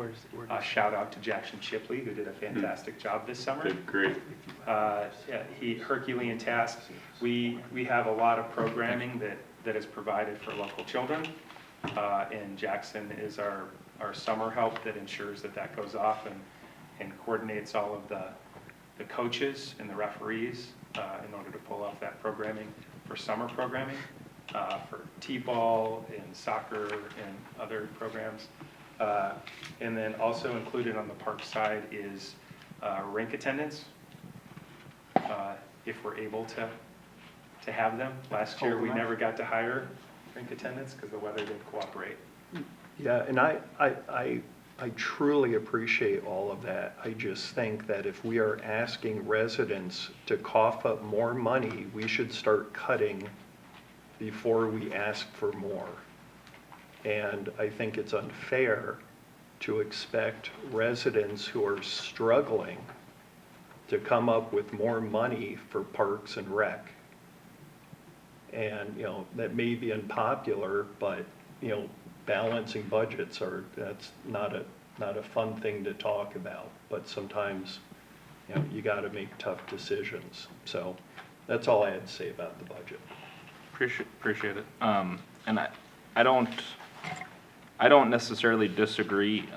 Shout out to Jackson Chipley, who did a fantastic job this summer. Did great. Yeah, Herculean task. We have a lot of programming that is provided for local children, and Jackson is our summer help that ensures that goes off and coordinates all of the coaches and the referees in order to pull off that programming for summer programming, for t-ball and soccer and other programs. And then also included on the park side is rink attendance, if we're able to have them. Last year, we never got to hire rink attendants because the weather didn't cooperate. Yeah, and I truly appreciate all of that. I just think that if we are asking residents to cough up more money, we should start cutting before we ask for more. And I think it's unfair to expect residents who are struggling to come up with more money for Parks and Rec. And, you know, that may be unpopular, but, you know, balancing budgets that's not a fun thing to talk about, but sometimes, you know, you gotta make tough decisions. So that's all I had to say about the budget. Appreciate it. And I don't necessarily disagree,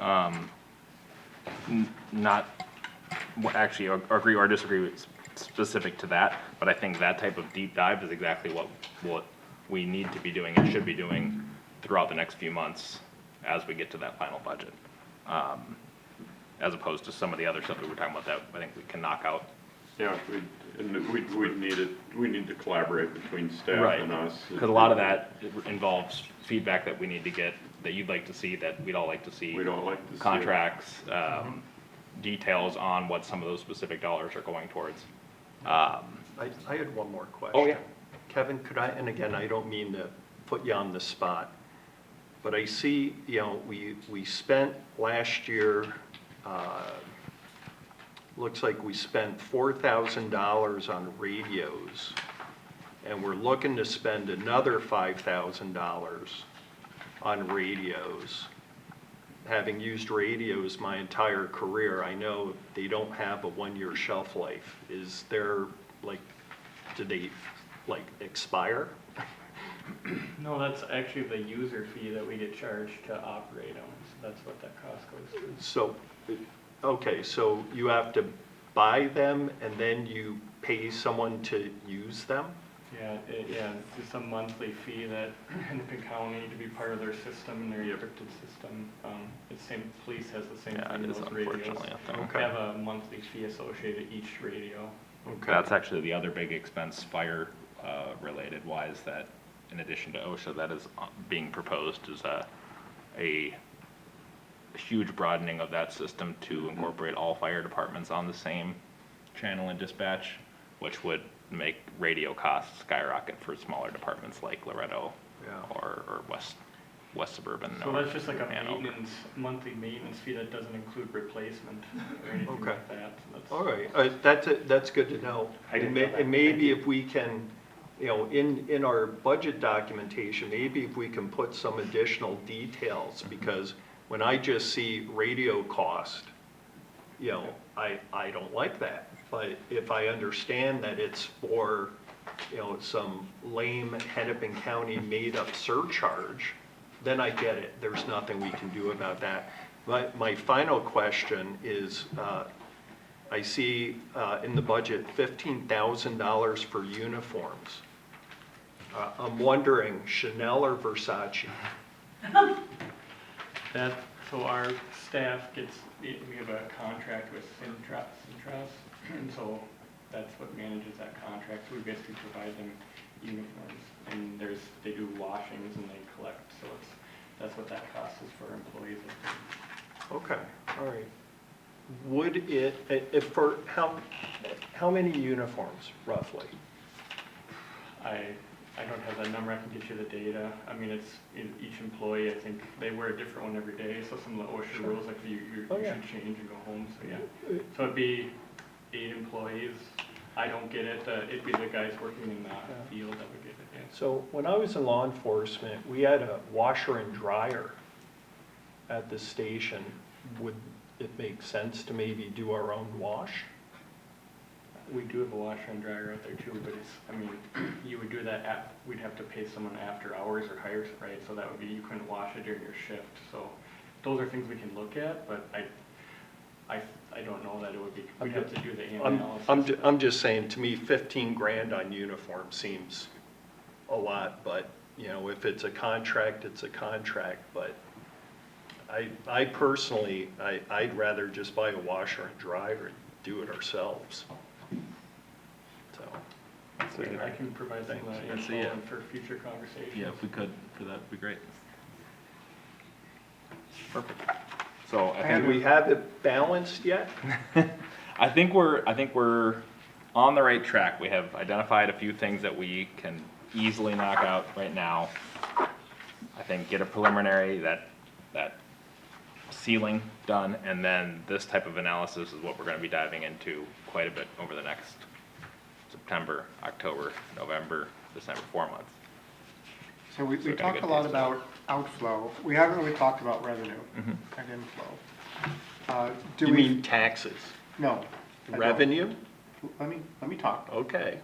actually agree or disagree with specific to that, but I think that type of deep dive is exactly what we need to be doing and should be doing throughout the next few months as we get to that final budget. As opposed to some of the other stuff that we're talking about that I think we can knock out. Yeah, we need to collaborate between staff Right. and us. Because a lot of that involves feedback that we need to get, that you'd like to see, that we'd all like to see. We don't like to see it. Contracts, details on what some of those specific dollars are going towards. I had one more question. Oh, yeah. Kevin, could I, and again, I don't mean to put you on the spot, but I see, you know, we spent last year looks like we spent $4,000 on radios, and we're looking to spend another $5,000 on radios. Having used radios my entire career, I know they don't have a 1-year shelf life. Is there, like, do they, like, expire? No, that's actually the user fee that we get charged to operate them, so that's what that cost goes to. So, okay, so you have to buy them and then you pay someone to use them? Yeah, it's just a monthly fee that Hennepin County to be part of their system and their encrypted system. It's same, police has the same Yeah, thing, it is those radios. unfortunately a thing. They have a monthly fee associated each radio. Okay. That's actually the other big expense, fire related wise, that in addition to OSHA, that is being proposed is a huge broadening of that system to incorporate all fire departments on the same channel and dispatch, which would make radio costs skyrocket for smaller departments like Loretto Yeah. or West Suburban. So or that's just like a Hanover. maintenance, monthly maintenance fee that doesn't include replacement or anything Okay. like that. So that's- All right, that's good to know. I didn't And know that. and maybe if we can, you know, in our budget documentation, maybe if we can put some additional details, because when I just see radio cost, you know, I don't like that. But if I understand that it's for, you know, some lame Hennepin County made-up surcharge, then I get it. There's nothing we can do about that. But my final question is, I see in the budget $15,000 for uniforms. I'm wondering, Chanel or Versace? That, so our staff gets, we have a contract with Centras, and so that's what manages that contract. So we basically provide them uniforms, and they do washings and they collect, so that's what that cost is for employees. Okay, all right. Would it, if for, how many uniforms roughly? I don't have that number, I can get you the data. I mean, it's, each employee, I think, they wear a different one every day, so some of the OSHA rules, like you Oh, yeah. should change and go home, so yeah. So it'd be 8 employees. I don't get it, it'd be the guys working in the field that would get it, yeah. So when I was in law enforcement, we had a washer and dryer at the station. Would it make sense to maybe do our own wash? We do have a washer and dryer out there too, but it's, I mean, you would do that we'd have to pay someone after hours or hire, right? So that would be, you couldn't wash it during your shift. So those are things we can look at, but I don't know that it would be, we'd have to do the analysis. I'm just saying, to me, 15 grand on uniform seems a lot, but, you know, if it's a contract, it's a contract, but I personally, I'd rather just buy a washer and dryer and do it ourselves. So, I can provide some of that Thanks. info Yeah. and for future conversations. Yeah, if we could, for that, would be great. Perfect. So I do think we have it balanced yet? I think we're on the right track. We have identified a few things that we can easily knock out right now. I think get a preliminary, that ceiling done, and then this type of analysis is what we're gonna be diving into quite a bit over the next September, October, November, December, 4 months. So we So gotta talked get a lot these about outflow. We haven't really talked about revenue Mhm. and inflow. Do You we? mean taxes? No. I don't. Revenue? Let me talk. Okay.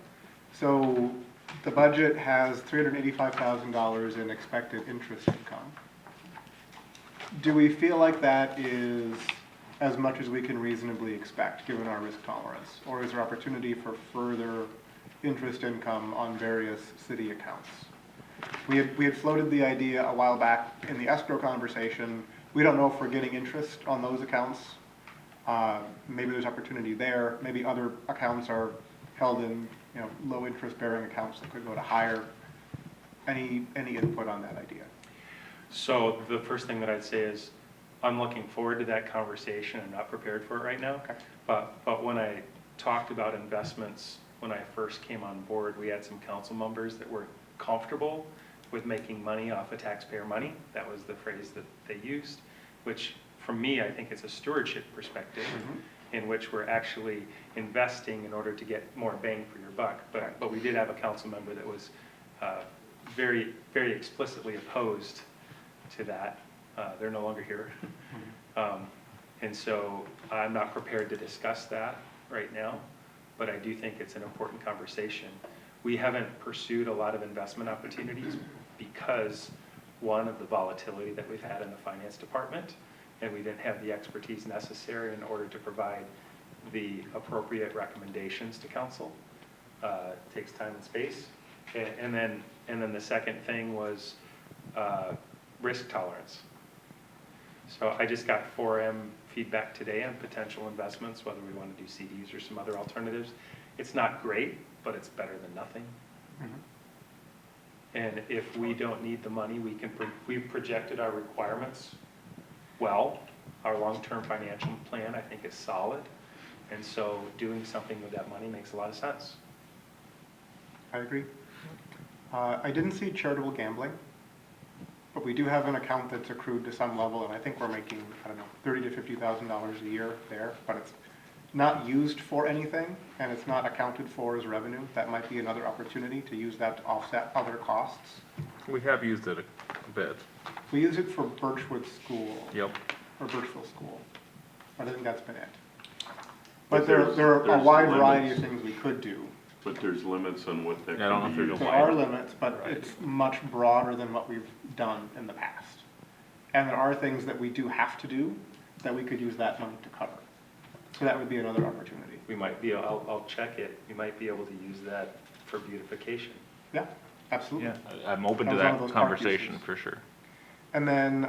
So the budget has $385,000 in expected interest income. Do we feel like that is as much as we can reasonably expect, given our risk tolerance? Or is there opportunity for further interest income on various city accounts? We had floated the idea a while back in the escrow conversation. We don't know if we're getting interest on those accounts. Maybe there's opportunity there. Maybe other accounts are held in, you know, low interest bearing accounts that could go to higher. Any input on that idea? So the first thing that I'd say is, I'm looking forward to that conversation. I'm not prepared for it right now. Okay. But when I talked about investments, when I first came on board, we had some council members that were comfortable with making money off of taxpayer money. That was the phrase that they used, which from me, I think it's a stewardship perspective. in which we're actually investing in order to get more bang for your buck. But we did have a council member that was very, very explicitly opposed to that. They're no longer here. And so I'm not prepared to discuss that right now, but I do think it's an important conversation. We haven't pursued a lot of investment opportunities because, one, of the volatility that we've had in the finance department, and we didn't have the expertise necessary in order to provide the appropriate recommendations to council. It takes time and space. And then the second thing was risk tolerance. So I just got 4M feedback today on potential investments, whether we want to do CDs or some other alternatives. It's not great, but it's better than nothing. And if we don't need the money, we've projected our requirements well. Our long-term financial plan, I think, is solid. And so doing something with that money makes a lot of sense. I agree. I didn't see charitable gambling, but we do have an account that's accrued to some level, and I think we're making, I don't know, $30,000 to $50,000 a year there, but it's not used for anything, and it's not accounted for as revenue. That might be another opportunity to use that to offset other costs. We have used it a bit. We use it for Birchwood School. Yep. Or Birchville School. I think that's been it. But But there are a there's wide variety limits. of things we could do. But there's limits on what that I don't know can if be there's used. a There wide- are limits, but it's much broader than what we've done in the past. And there are things that we do have to do that we could use that money to cover. So that would be another opportunity. We might be, I'll check it, we might be able to use that for beautification. Yeah, absolutely. Yeah, I'm open to That was one of that those park conversation uses. for sure. And then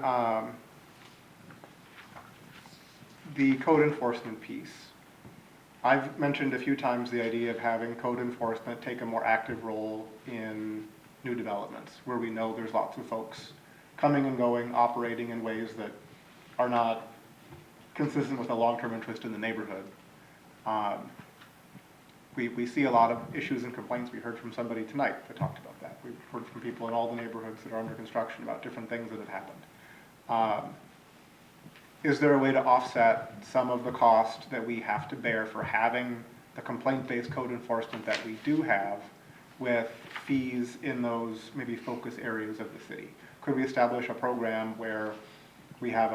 the code enforcement piece. I've mentioned a few times the idea of having code enforcement take a more active role in new developments, where we know there's lots of folks coming and going, operating in ways that are not consistent with a long-term interest in the neighborhood. We see a lot of issues and complaints. We heard from somebody tonight that talked about that. We've heard from people in all the neighborhoods that are under construction about different things that have happened. Is there a way to offset some of the cost that we have to bear for having the complaint-based code enforcement that we do have with fees in those maybe focus areas of the city? Could we establish a program where we have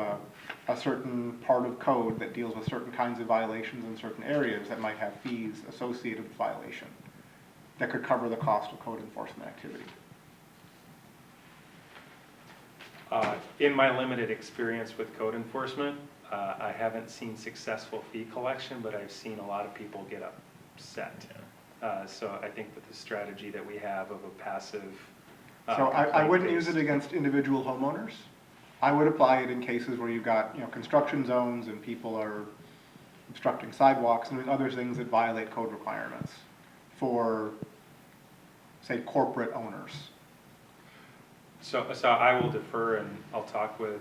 a certain part of code that deals with certain kinds of violations in certain areas that might have fees associated with violation that could cover the cost of code enforcement activity? In my limited experience with code enforcement, I haven't seen successful fee collection, but I've seen a lot of people get upset. So I think that the strategy that we have of a passive. So I wouldn't use it complaint-based- against individual homeowners. I would apply it in cases where you've got, construction zones and people are obstructing sidewalks and doing other things that violate code requirements for, say, corporate owners. So I will defer and I'll talk with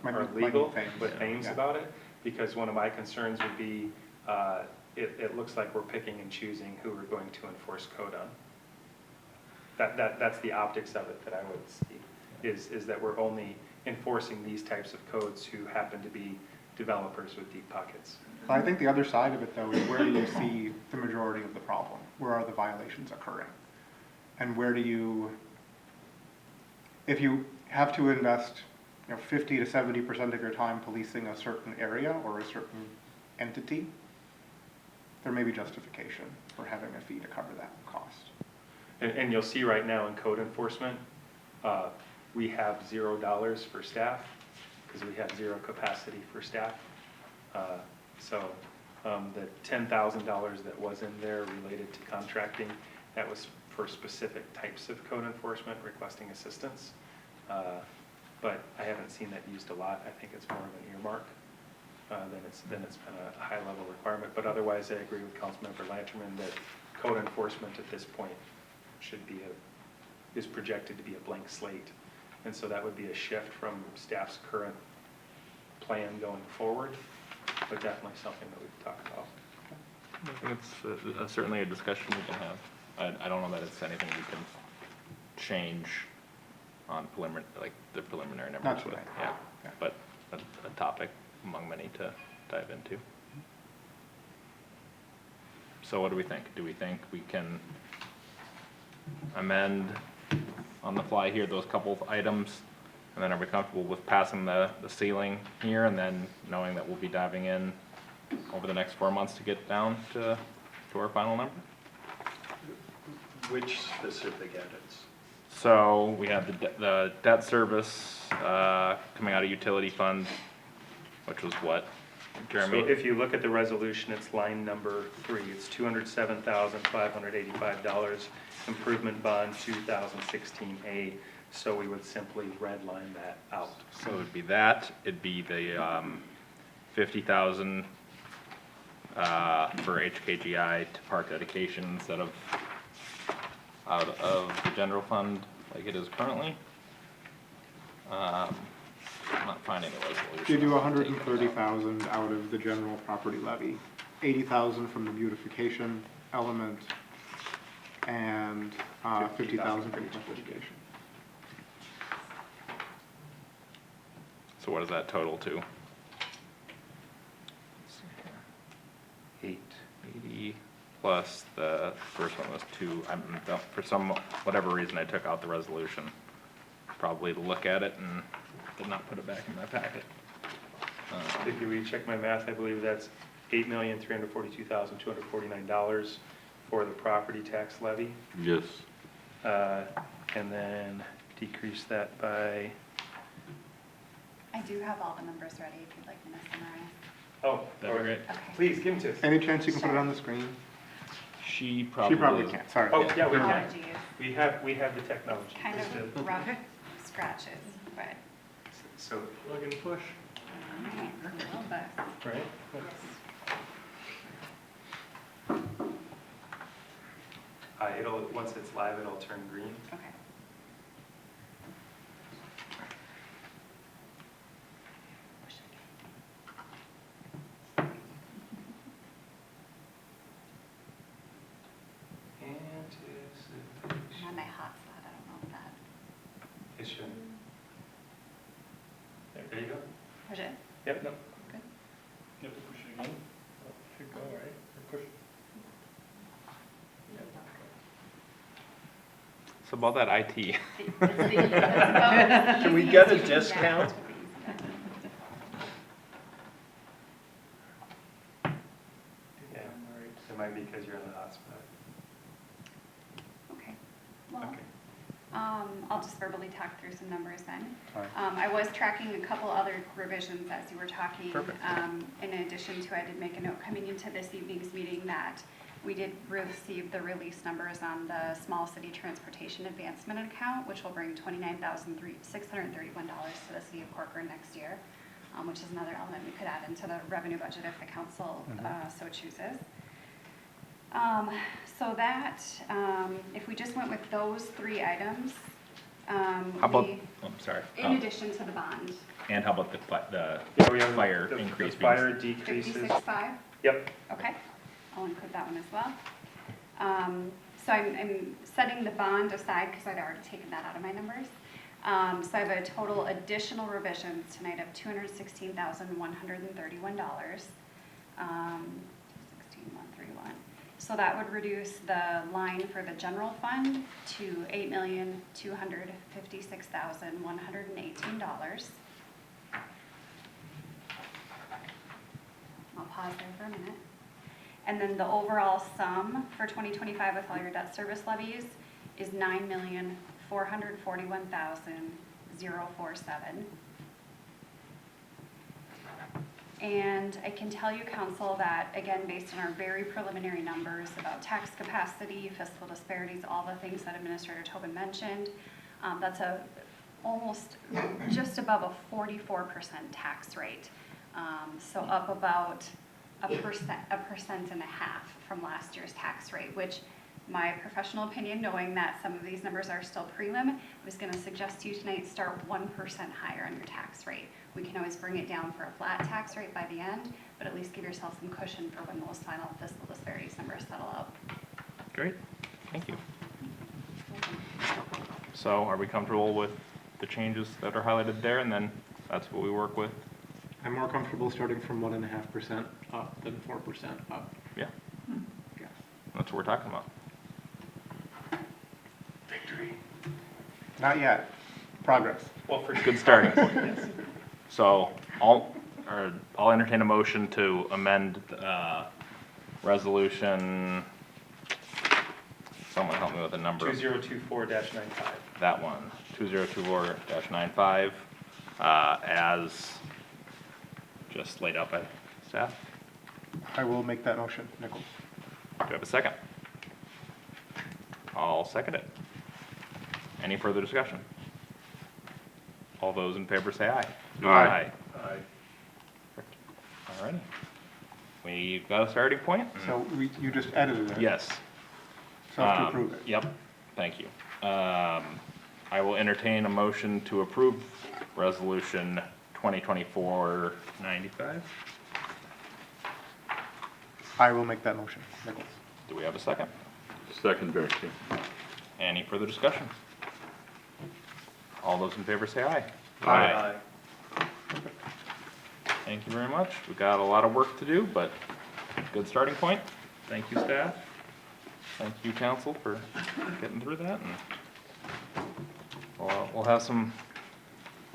Might our be- might legal, be Thames, with Thames yeah. about it, because one of my concerns would be, it looks like we're picking and choosing who we're going to enforce code on. That's the optics of it that I would see, is that we're only enforcing these types of codes who happen to be developers with deep pockets. I think the other side of it, though, is where do you see the majority of the problem? Where are the violations occurring? And where do you, if you have to invest 50 to 70% of your time policing a certain area or a certain entity, there may be justification for having a fee to cover that cost. And you'll see right now in code enforcement, we have $0 for staff, because we have zero capacity for staff. So the $10,000 that was in there related to contracting, that was for specific types of code enforcement requesting assistance. But I haven't seen that used a lot. I think it's more of an earmark than it's been a high-level requirement. But otherwise, I agree with Councilmember Lanterman that code enforcement at this point is projected to be a blank slate. And so that would be a shift from staff's current plan going forward, but definitely something that we've talked about. I think it's certainly a discussion we can have. I don't know that it's anything we can change on the preliminary numbers. Not with. tonight. Yeah, Yeah. but a topic among many to dive into. So what do we think? Do we think we can amend on the fly here those couple of items? And then are we comfortable with passing the ceiling here and then knowing that we'll be diving in over the next 4 months to get down to our final number? Which specific edits? So we have the debt service, coming out of utility fund, which was what, Jeremy? So if you look at the resolution, it's line number 3. It's $207,585, improvement bond 2016A. So we would simply redline that out. So it'd be that, it'd be the 50,000 for HKGI to park dedication instead of out of the general fund like it is currently. I'm not finding the resolution. You do 130,000 out of the general property levy, 80,000 from the beautification element, and 50,000 from special education. So what does that total to? 8. 80 plus the first one was 2. For whatever reason, I took out the resolution. Probably to look at it and did not put it back in my packet. If you recheck my math, I believe that's $8,342,249 for the property tax levy. Yes. And then decrease that by, I do have all the numbers ready if you'd like me to summarize. oh, That'd be great. Okay. please, give them to us. Any chance you can put it on the screen? She She probably is. can't, sorry. Oh, yeah, we can. Apologies. We have the technology. Kind of rough scratches, but, So, Plug and push, alright, a little bit. right? once it's live, it'll turn green. Okay. I'm on my hotspot, I don't know if that, It should. There you go. push it? Yep, no. Good. You have to push it again? Should go, right? Or push? So about that IT. Can we get a discount? Yeah, it might be because you're on the hotspot. Okay, well, Okay. I'll just verbally talk through some numbers then. Fine. I was tracking a couple other revisions as you were talking. Perfect. In addition to, I did make a note coming into this evening's meeting that we did receive the release numbers on the small city transportation advancement account, which will bring $29,631 to the city of Corcoran next year, which is another element we could add into the revenue budget if the council so chooses. So that, if we just went with those 3 items, How about, we, I'm sorry. in addition to the bond, And how about the Yeah, we have fire the increase? fire decreases. 56.5? Yep. Okay, I'll include that one as well. So I'm setting the bond aside because I'd already taken that out of my numbers. So I have a total additional revisions tonight of $216,131. 16,131. So that would reduce the line for the general fund to $8,256,118. I'll pause there for a minute. And then the overall sum for 2025 with all your debt service levies is $9,441,047. And I can tell you, council, that again, based on our very preliminary numbers about tax capacity, fiscal disparities, all the things that Administrator Tobin mentioned, that's almost just above a 44% tax rate. So up about a percent and a half from last year's tax rate, which my professional opinion, knowing that some of these numbers are still prelim, I was going to suggest to you tonight start 1% higher on your tax rate. We can always bring it down for a flat tax rate by the end, but at least give yourself some cushion for when those final fiscal disparities numbers settle out. Great, thank you. So are we comfortable with the changes that are highlighted there, and then that's what we work with? I'm more comfortable starting from 1.5% up than 4% up. Yeah. Yes. what we're talking about. Not yet. Progress. Well, for Good starting point. So I'll entertain a motion to amend, resolution, someone help me with the number. 2024-95. That one, 2024-95, as just laid out by staff. I will make that motion, Nichols. Do I have a second? I'll second it. Any further discussion? All those in favor say aye. Aye. Aye. All righty. We've got a starting point? So you just edited it. Yes. So I have to approve it. Yep, thank you. I will entertain a motion to approve resolution 2024-95. I will make that motion, Nichols. Do we have a second? Second, Beckton. Any further discussion? All those in favor say aye. Aye. Thank you very much. We've got a lot of work to do, but good starting point. Thank you, staff. Thank you, council, for getting through that. And we'll have some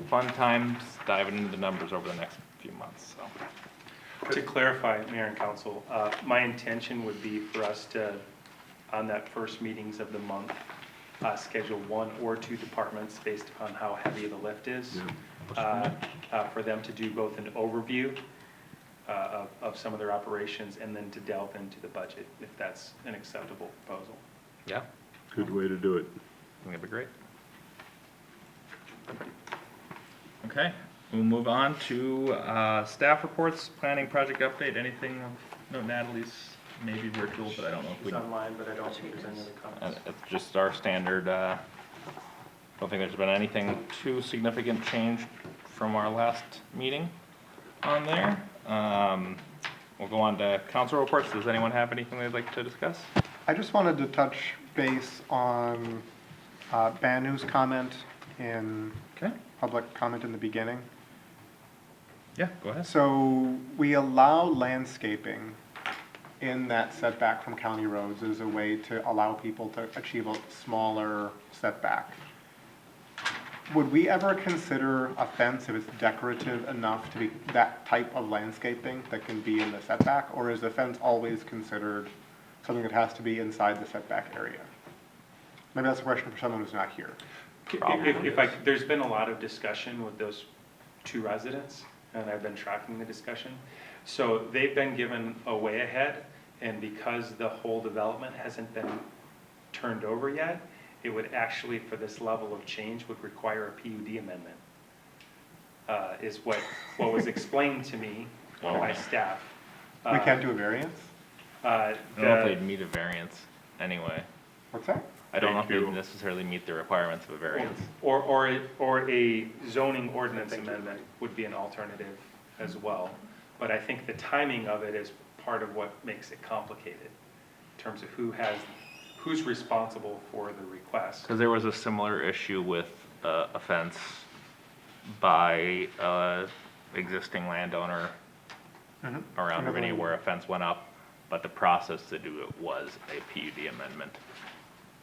fun times diving into the numbers over the next few months, so. To clarify, Mayor and Council, my intention would be for us to, on that first meetings of the month, schedule 1 or 2 departments based upon how heavy the lift is. For them to do both an overview of some of their operations and then to delve into the budget, if that's an acceptable proposal. Yeah, Good way to do it. I think that'd be great. Okay, we'll move on to staff reports, planning project update, anything of note? Natalie's maybe virtual, but I don't know if It's we. online, but I don't think there's any other comments. It's just our standard, don't think there's been anything too significant change from our last meeting on there. We'll go on to council reports. Does anyone have anything they'd like to discuss? I just wanted to touch base on Banu's comment in Okay. public comment in the beginning. Yeah, go ahead. So we allow landscaping in that setback from county roads as a way to allow people to achieve a smaller setback. Would we ever consider a fence if it's decorative enough to be that type of landscaping that can be in the setback? Or is the fence always considered something that has to be inside the setback area? Maybe that's a question for someone who's not here. There's been a lot of discussion with those 2 residents, and I've been tracking the discussion. So they've been given a way ahead, and because the whole development hasn't been turned over yet, it would actually, for this level of change, would require a PUD amendment, is what was explained to me by staff. We can't do a variance? I don't know if they'd meet a variance anyway. What's that? I don't know if Thank they you. necessarily meet the requirements of a variance. Or a zoning ordinance amendment would be an alternative as well. But I think the timing of it is part of what makes it complicated, in terms of who's responsible for the request. Because there was a similar issue with a fence by a existing landowner around Ravinia where a fence went up, but the process to do it was a PUD amendment.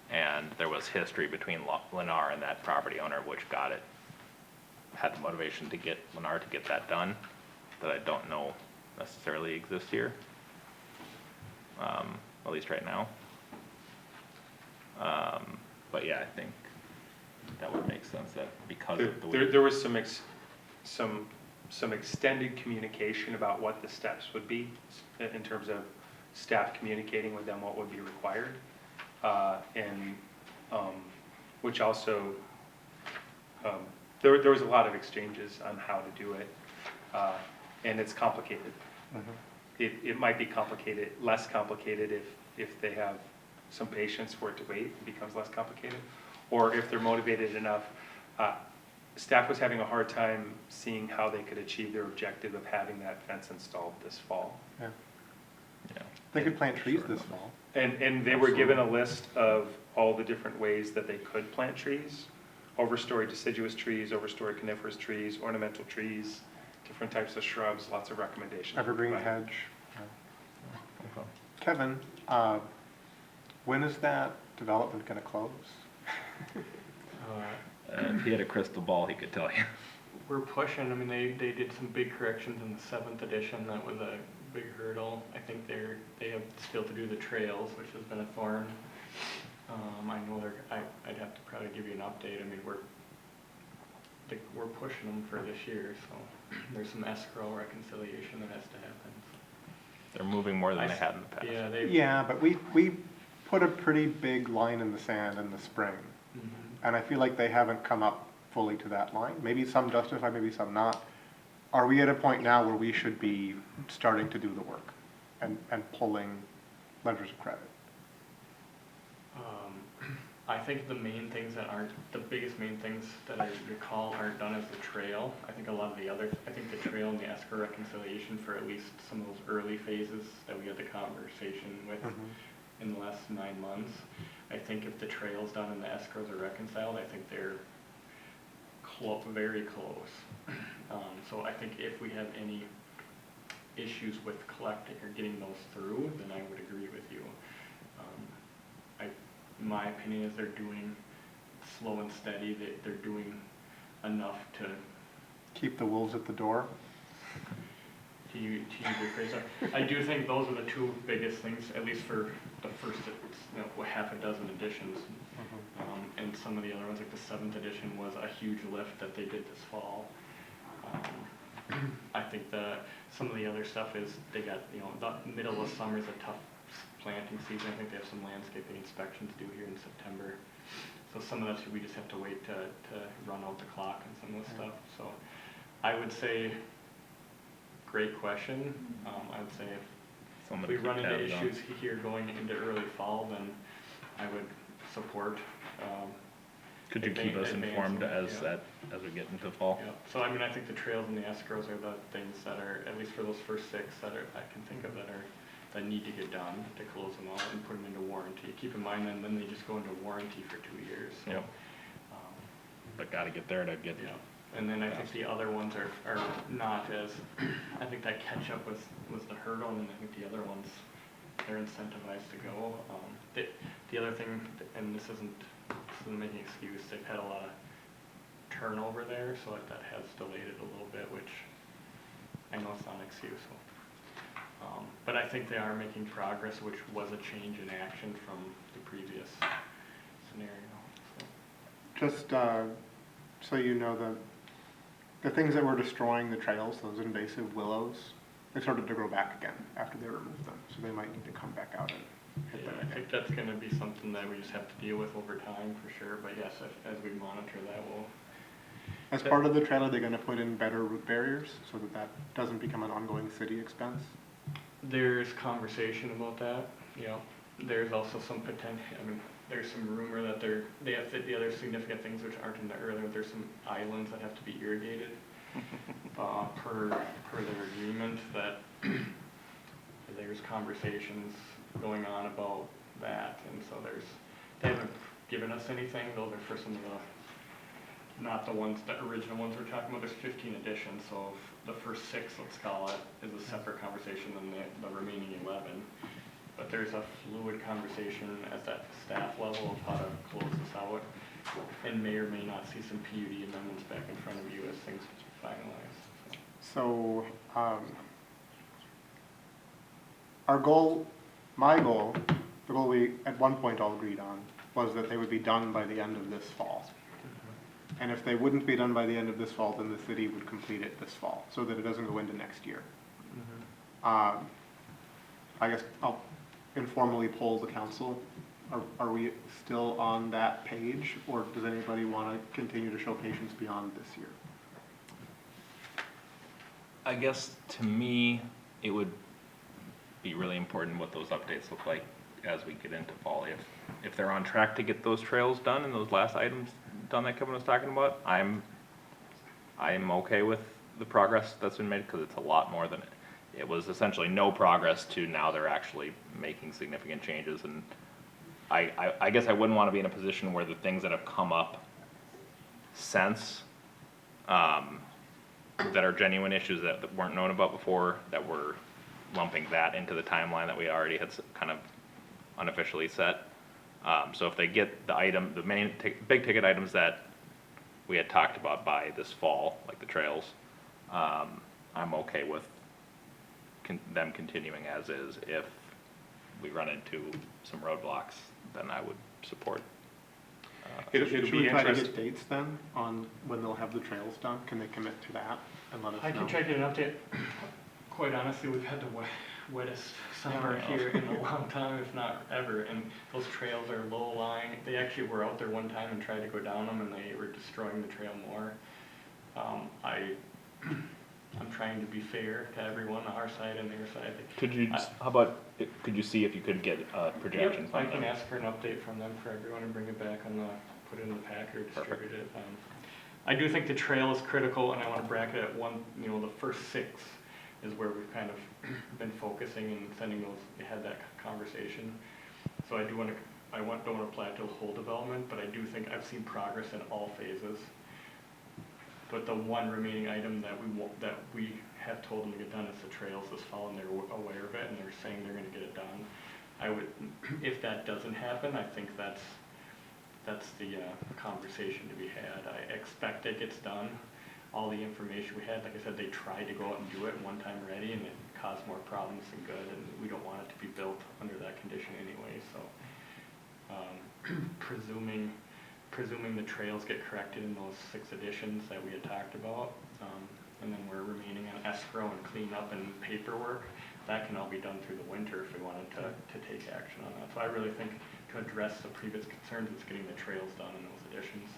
And there was history between Lennar and that property owner, which had the motivation to get Lennar to get that done, that I don't know necessarily exists here, at least right now. But yeah, I think that would make sense that because of the way. There was some extended communication about what the steps would be in terms of staff communicating with them what would be required. Which also, there was a lot of exchanges on how to do it, and it's complicated. It might be complicated, less complicated if they have some patience for it to wait, it becomes less complicated, or if they're motivated enough. Staff was having a hard time seeing how they could achieve their objective of having that fence installed this fall. Yeah. Yeah. They could plant trees this fall. And they were given a list of all the different ways that they could plant trees: overstory deciduous trees, overstory coniferous trees, ornamental trees, different types of shrubs, lots of recommendations. Evergreen Right. hedge. Okay. Kevin, When is that development gonna close? If he had a crystal ball, he could tell you. We're pushing, I mean, they did some big corrections in the 7th edition, that was a big hurdle. I think they have still to do the trails, which has been a thorn. I know I'd have to probably give you an update, I mean, we're pushing them for this year, so there's some escrow reconciliation that has to happen. They're moving more than they had in the past. Yeah, Yeah, but we put a pretty big line in the sand in the spring, Mhm. and I feel like they haven't come up fully to that line. Maybe some justify, maybe some not. Are we at a point now where we should be starting to do the work and pulling letters of credit? I think the main things that aren't, the biggest main things that I recall aren't done is the trail. I think a lot of the other, I think the trail and the escrow reconciliation for at least some of those early phases that we had the conversation with in the last 9 months. I think if the trail's done and the escrows are reconciled, I think they're very close. So I think if we have any issues with collecting or getting those through, then I would agree with you. My opinion is they're doing slow and steady, they're doing enough to Keep the wolves at the door? use your phrase. I do think those are the two biggest things, at least for the first, half a dozen editions. And some of the other ones, like the 7th edition was a huge lift that they did this fall. I think some of the other stuff is, they got, the middle of summer is a tough planting season. I think they have some landscaping inspections due here in September. So some of that, we just have to wait to run out the clock and some of the stuff. So I would say, great question. I would say if we run into issues here going into early fall, then I would support. Could you keep us informed as we get into fall? Yeah. So I mean, I think the trails and the escrows are the things that are, at least for those first 6 that I can think of that need to get done to close them out and put them into warranty. Keep in mind then they just go into warranty for 2 years. So, Yep. But gotta get there to get. Yeah. And then I think the other ones are not as, I think that catch up was the hurdle, and then I think the other ones, they're incentivized to go. The other thing, and this isn't making an excuse, they've had a lot of turnover there, so that has delayed it a little bit, which I know it's not an excuse. But I think they are making progress, which was a change in action from the previous scenario. So. Just so you know, the things that were destroying the trails, those invasive willows, they started to grow back again after they removed them. So they might need to come back out and hit them again. I think that's going to be something that we just have to deal with over time for sure. But yes, as we monitor that, we'll. As part of the trail, are they going to put in better root barriers so that doesn't become an ongoing city expense? There's conversation about that. There's also some potential. I mean, there's some rumor that they have the other significant things which aren't in the earlier. There's some islands that have to be irrigated per their agreement. That there's conversations going on about that, and so they haven't given us anything. Those are for some of not the original ones we're talking about. There's 15 editions, so the first 6, let's call it, is a separate conversation than the remaining 11. But there's a fluid conversation at that staff level of how to close this out, and may or may not see some PUD amendments back in front of you as things finalize. So our goal, my goal, the goal we at one point all agreed on, was that they would be done by the end of this fall. And if they wouldn't be done by the end of this fall, then the city would complete it this fall, so that it doesn't go into next year. I guess I'll informally poll the council. Are we still on that page, or does anybody want to continue to show patience beyond this year? I guess to me, it would be really important what those updates look like as we get into fall. If they're on track to get those trails done and those last items done that Kevin was talking about, I'm okay with the progress that's been made, because it's a lot more than it was essentially no progress to now they're actually making significant changes. And I guess I wouldn't want to be in a position where the things that have come up since that are genuine issues that weren't known about before, that we're lumping that into the timeline that we already had kind of unofficially set. So if they get the item, the main, big ticket items that we had talked about by this fall, like the trails, I'm okay with them continuing as is. If we run into some roadblocks, then I would support. It'll Should be we try to interesting. get dates then on when they'll have the trails done? Can they commit to that and let us know? I can try to get an update. Quite honestly, we've had the wettest summer here in a long time, if not ever, and those trails are low lying. They actually were out there one time and tried to go down them, and they were destroying the trail more. I'm trying to be fair to everyone, our side and their side. Could you, how about, could you see if you could get a projection Yep, from I them? can ask for an update from them for everyone and bring it back on the, put it in the packer, distribute it. I do think the trail is critical, and I want to bracket it at one, the first 6 is where we've kind of been focusing and sending those, had that conversation. So I do want to, don't want to plateau the whole development, but I do think I've seen progress in all phases. But the one remaining item that we have told them to get done is the trails this fall, and they're aware of it, and they're saying they're going to get it done. I would, if that doesn't happen, I think that's the conversation to be had. I expect it gets done. All the information we had, like I said, they tried to go out and do it one time already, and it caused more problems than good, and we don't want it to be built under that condition anyway. So presuming the trails get corrected in those 6 additions that we had talked about, and then we're remaining on escrow and cleanup and paperwork, that can all be done through the winter if we wanted to take action on that. So I really think to address the previous concerns, it's getting the trails done in those additions.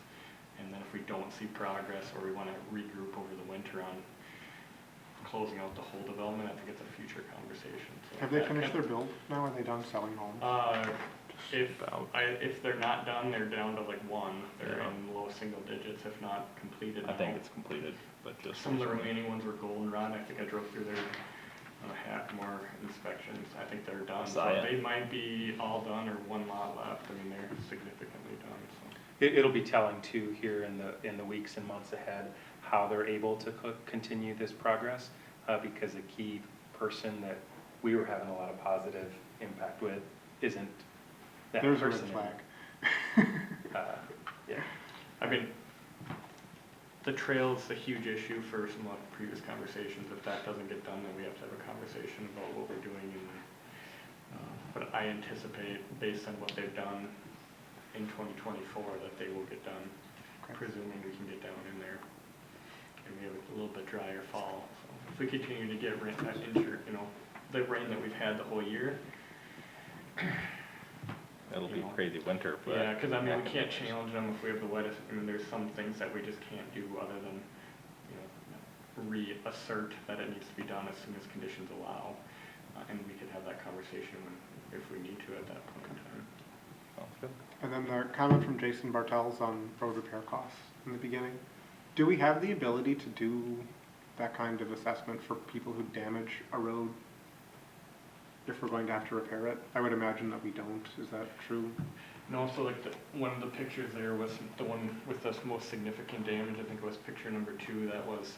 And then if we don't see progress, or we want to regroup over the winter on closing out the whole development, I think it's a future conversation. So Have they finished their build now? Are they done selling homes? If they're not done, they're down to like 1. They're Yeah. in low single digits, if not completed I think now. it's completed, but just. Some of the remaining ones were goldenrod. I think I drove through there on a half more inspections. I think they're done. So saw it. they might be all done or 1 lot left. I mean, they're significantly done, so. It'll be telling too here in the weeks and months ahead how they're able to continue this progress, because a key person that we were having a lot of positive impact with isn't that There's a red person. flag. Yeah. I mean, the trail's a huge issue for some of the previous conversations. If that doesn't get done, then we have to have a conversation about what we're doing. But I anticipate, based on what they've done in 2024, that they will get done, presuming we can get down in there. And we have a little bit drier fall. So if we continue to get rain, the rain that we've had the whole year. It'll be crazy winter, but. Yeah, because I mean, we can't challenge them if we have the wettest. I mean, there's some things that we just can't do other than, reassert that it needs to be done as soon as conditions allow. And we could have that conversation if we need to at that point in time. Sounds good. And then the comment from Jason Bartels on road repair costs in the beginning. Do we have the ability to do that kind of assessment for people who damage a road if we're going to have to repair it? I would imagine that we don't. Is that true? And also, like, one of the pictures there was the one with the most significant damage. I think it was picture number 2. That was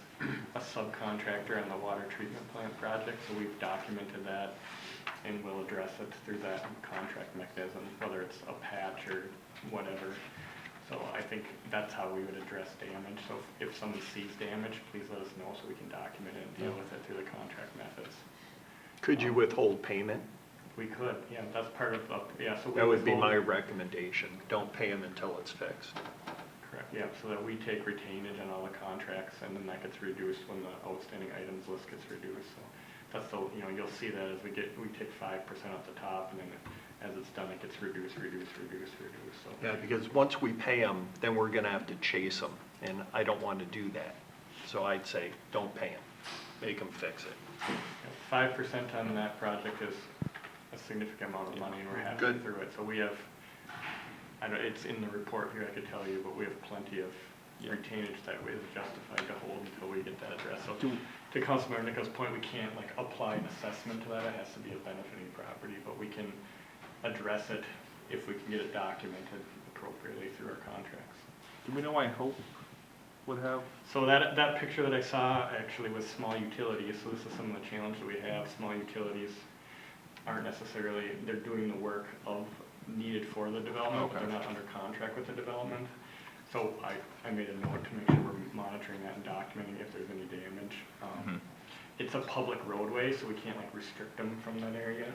a subcontractor on the water treatment plant project. So we've documented that, and we'll address it through that contract mechanism, whether it's a patch or whatever. So I think that's how we would address damage. So if somebody sees damage, please let us know so we can document it and deal with it through the contract methods. Could you withhold payment? We could, yeah, that's part of, So we That would be withhold- my recommendation. Don't pay them until it's fixed. Correct, yeah, so that we take retainage on all the contracts, and then that gets reduced when the outstanding items list gets reduced. So that's the, you'll see that as we take 5% off the top, and then as it's done, it gets reduced, so. Yeah, because once we pay them, then we're gonna have to chase them, and I don't want to do that. So I'd say, don't pay them, make them fix it. 5% on that project is a significant amount of money, and we're halfway Good. through it. So we have, it's in the report here, I could tell you, but we have plenty of retainage that is justified to hold until we get that addressed. So to Councilmember Nichols' point, we can't apply an assessment to that. It has to be a benefiting property, but we can address it if we can get it documented appropriately through our contracts. Do we know why Hope would have? So that picture that I saw actually was small utilities. So this is some of the challenge that we have. Small utilities aren't necessarily, they're doing the work of needed for the development, but Okay. they're not under contract with the development. So I made a note to make sure we're monitoring that and documenting if there's any damage. It's a public roadway, so we can't like restrict them from that area,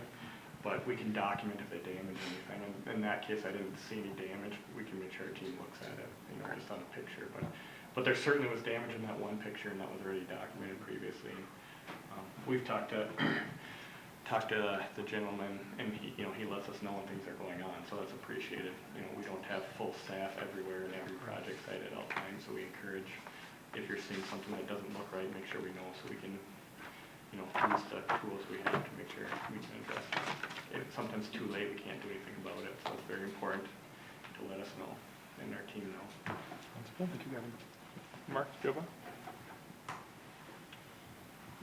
but we can document if they damage anything. And in that case, I didn't see any damage. We can make sure our team looks at it, you know, just on a picture. But there certainly was damage in that one picture, and that was already documented previously. We've talked to the gentleman, and he lets us know when things are going on, so that's appreciated. You know, we don't have full staff everywhere in every project site at all times, so we encourage, if you're seeing something that doesn't look right, make sure we know so we can, you know, use the tools we have to make sure we can address it. If it's sometimes too late, we can't do anything about it, so it's very important to let us know and our team know. Thank you, Gavin. Mark, do you have one?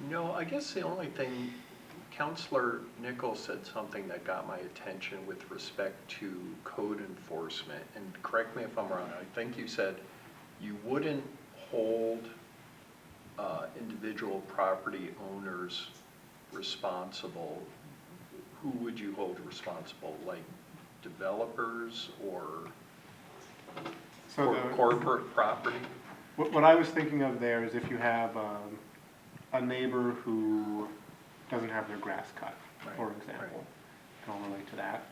No, I guess the only thing, Counselor Nichols said something that got my attention with respect to code enforcement, and correct me if I'm wrong, I think you said you wouldn't hold individual property owners responsible. Who would you hold responsible, like developers or So corporate property? what I was thinking of there is if you have a neighbor who doesn't have their grass cut, for example. Can all relate to that.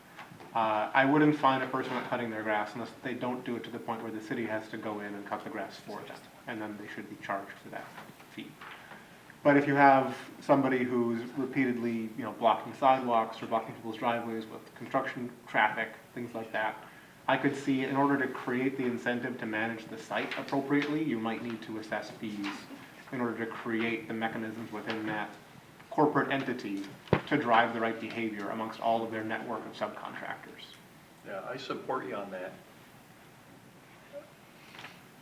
I wouldn't fine a person for cutting their grass unless they don't do it to the point where the city has to go in and cut the grass for them, and then they should be charged for that fee. But if you have somebody who's repeatedly, blocking sidewalks or blocking people's driveways with construction traffic, things like that, I could see in order to create the incentive to manage the site appropriately, you might need to assess fees in order to create the mechanisms within that corporate entity to drive the right behavior amongst all of their network of subcontractors. Yeah, I support you on that.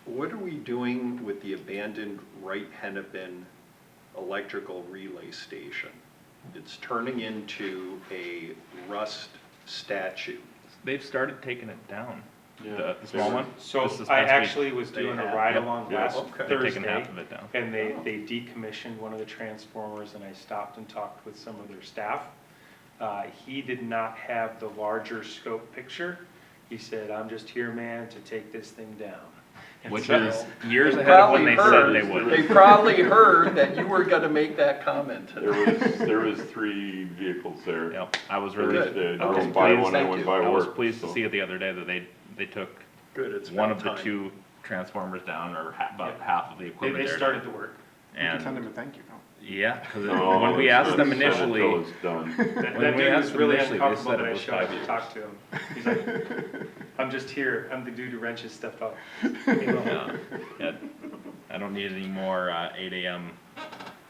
What are we doing with the abandoned Wright Hennepin electrical relay station? It's turning into a rust statue. They've started taking it down, Yeah. the small one. So This is I past week. actually was They doing a have- ride-along yep. last Okay. They've Thursday. taken half of it down. And they decommissioned one of the transformers, and I stopped and talked with some of their staff. He did not have the larger scope picture. He said, "I'm just here, man, to take this thing down." And Which so- is years They ahead of when probably they said heard- they would. They probably heard that you were gonna make that comment today. There was 3 vehicles there. Yep, I was Good. really, I I was drove by pleased, one, I went by I was work, pleased to so. see it the other day that they took Good, it's one been of the time. 2 transformers down, or about Yeah. half of the They equipment there. started the work. You can send And, them a thank you note. yeah, because No, when we it's asked them not set until initially, it's done. That When we dude asked was them really initially, they uncomfortable said when it I was showed 5 up to years. talk to him. He's like, "I'm just here, I'm the dude who wrenches stuff up." yeah, I don't need any more 8 AM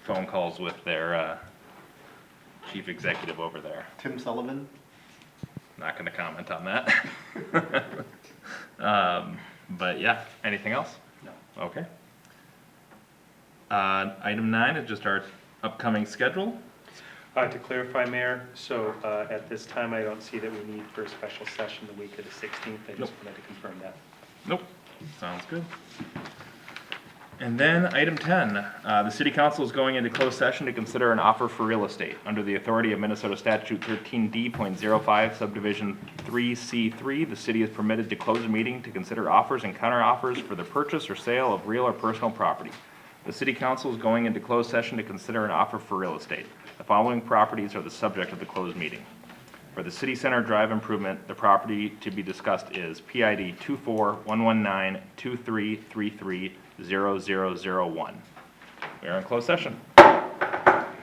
phone calls with their chief executive over there. Tim Sullivan? Not gonna comment on that. But yeah, anything else? No. Okay. Item 9 is just our upcoming schedule. To clarify, Mayor, so at this time, I don't see that we need for a special session the week of the 16th. I just Nope. wanted to confirm that. Nope, sounds good. And then item 10, the city council is going into closed session to consider an offer for real estate. Under the authority of Minnesota statute 13D.05 subdivision 3C3, the city is permitted to close a meeting to consider offers and counteroffers for the purchase or sale of real or personal property. The city council is going into closed session to consider an offer for real estate. The following properties are the subject of the closed meeting. For the City Center Drive improvement, the property to be discussed is PID 24-119-2333-0001. We are in closed session.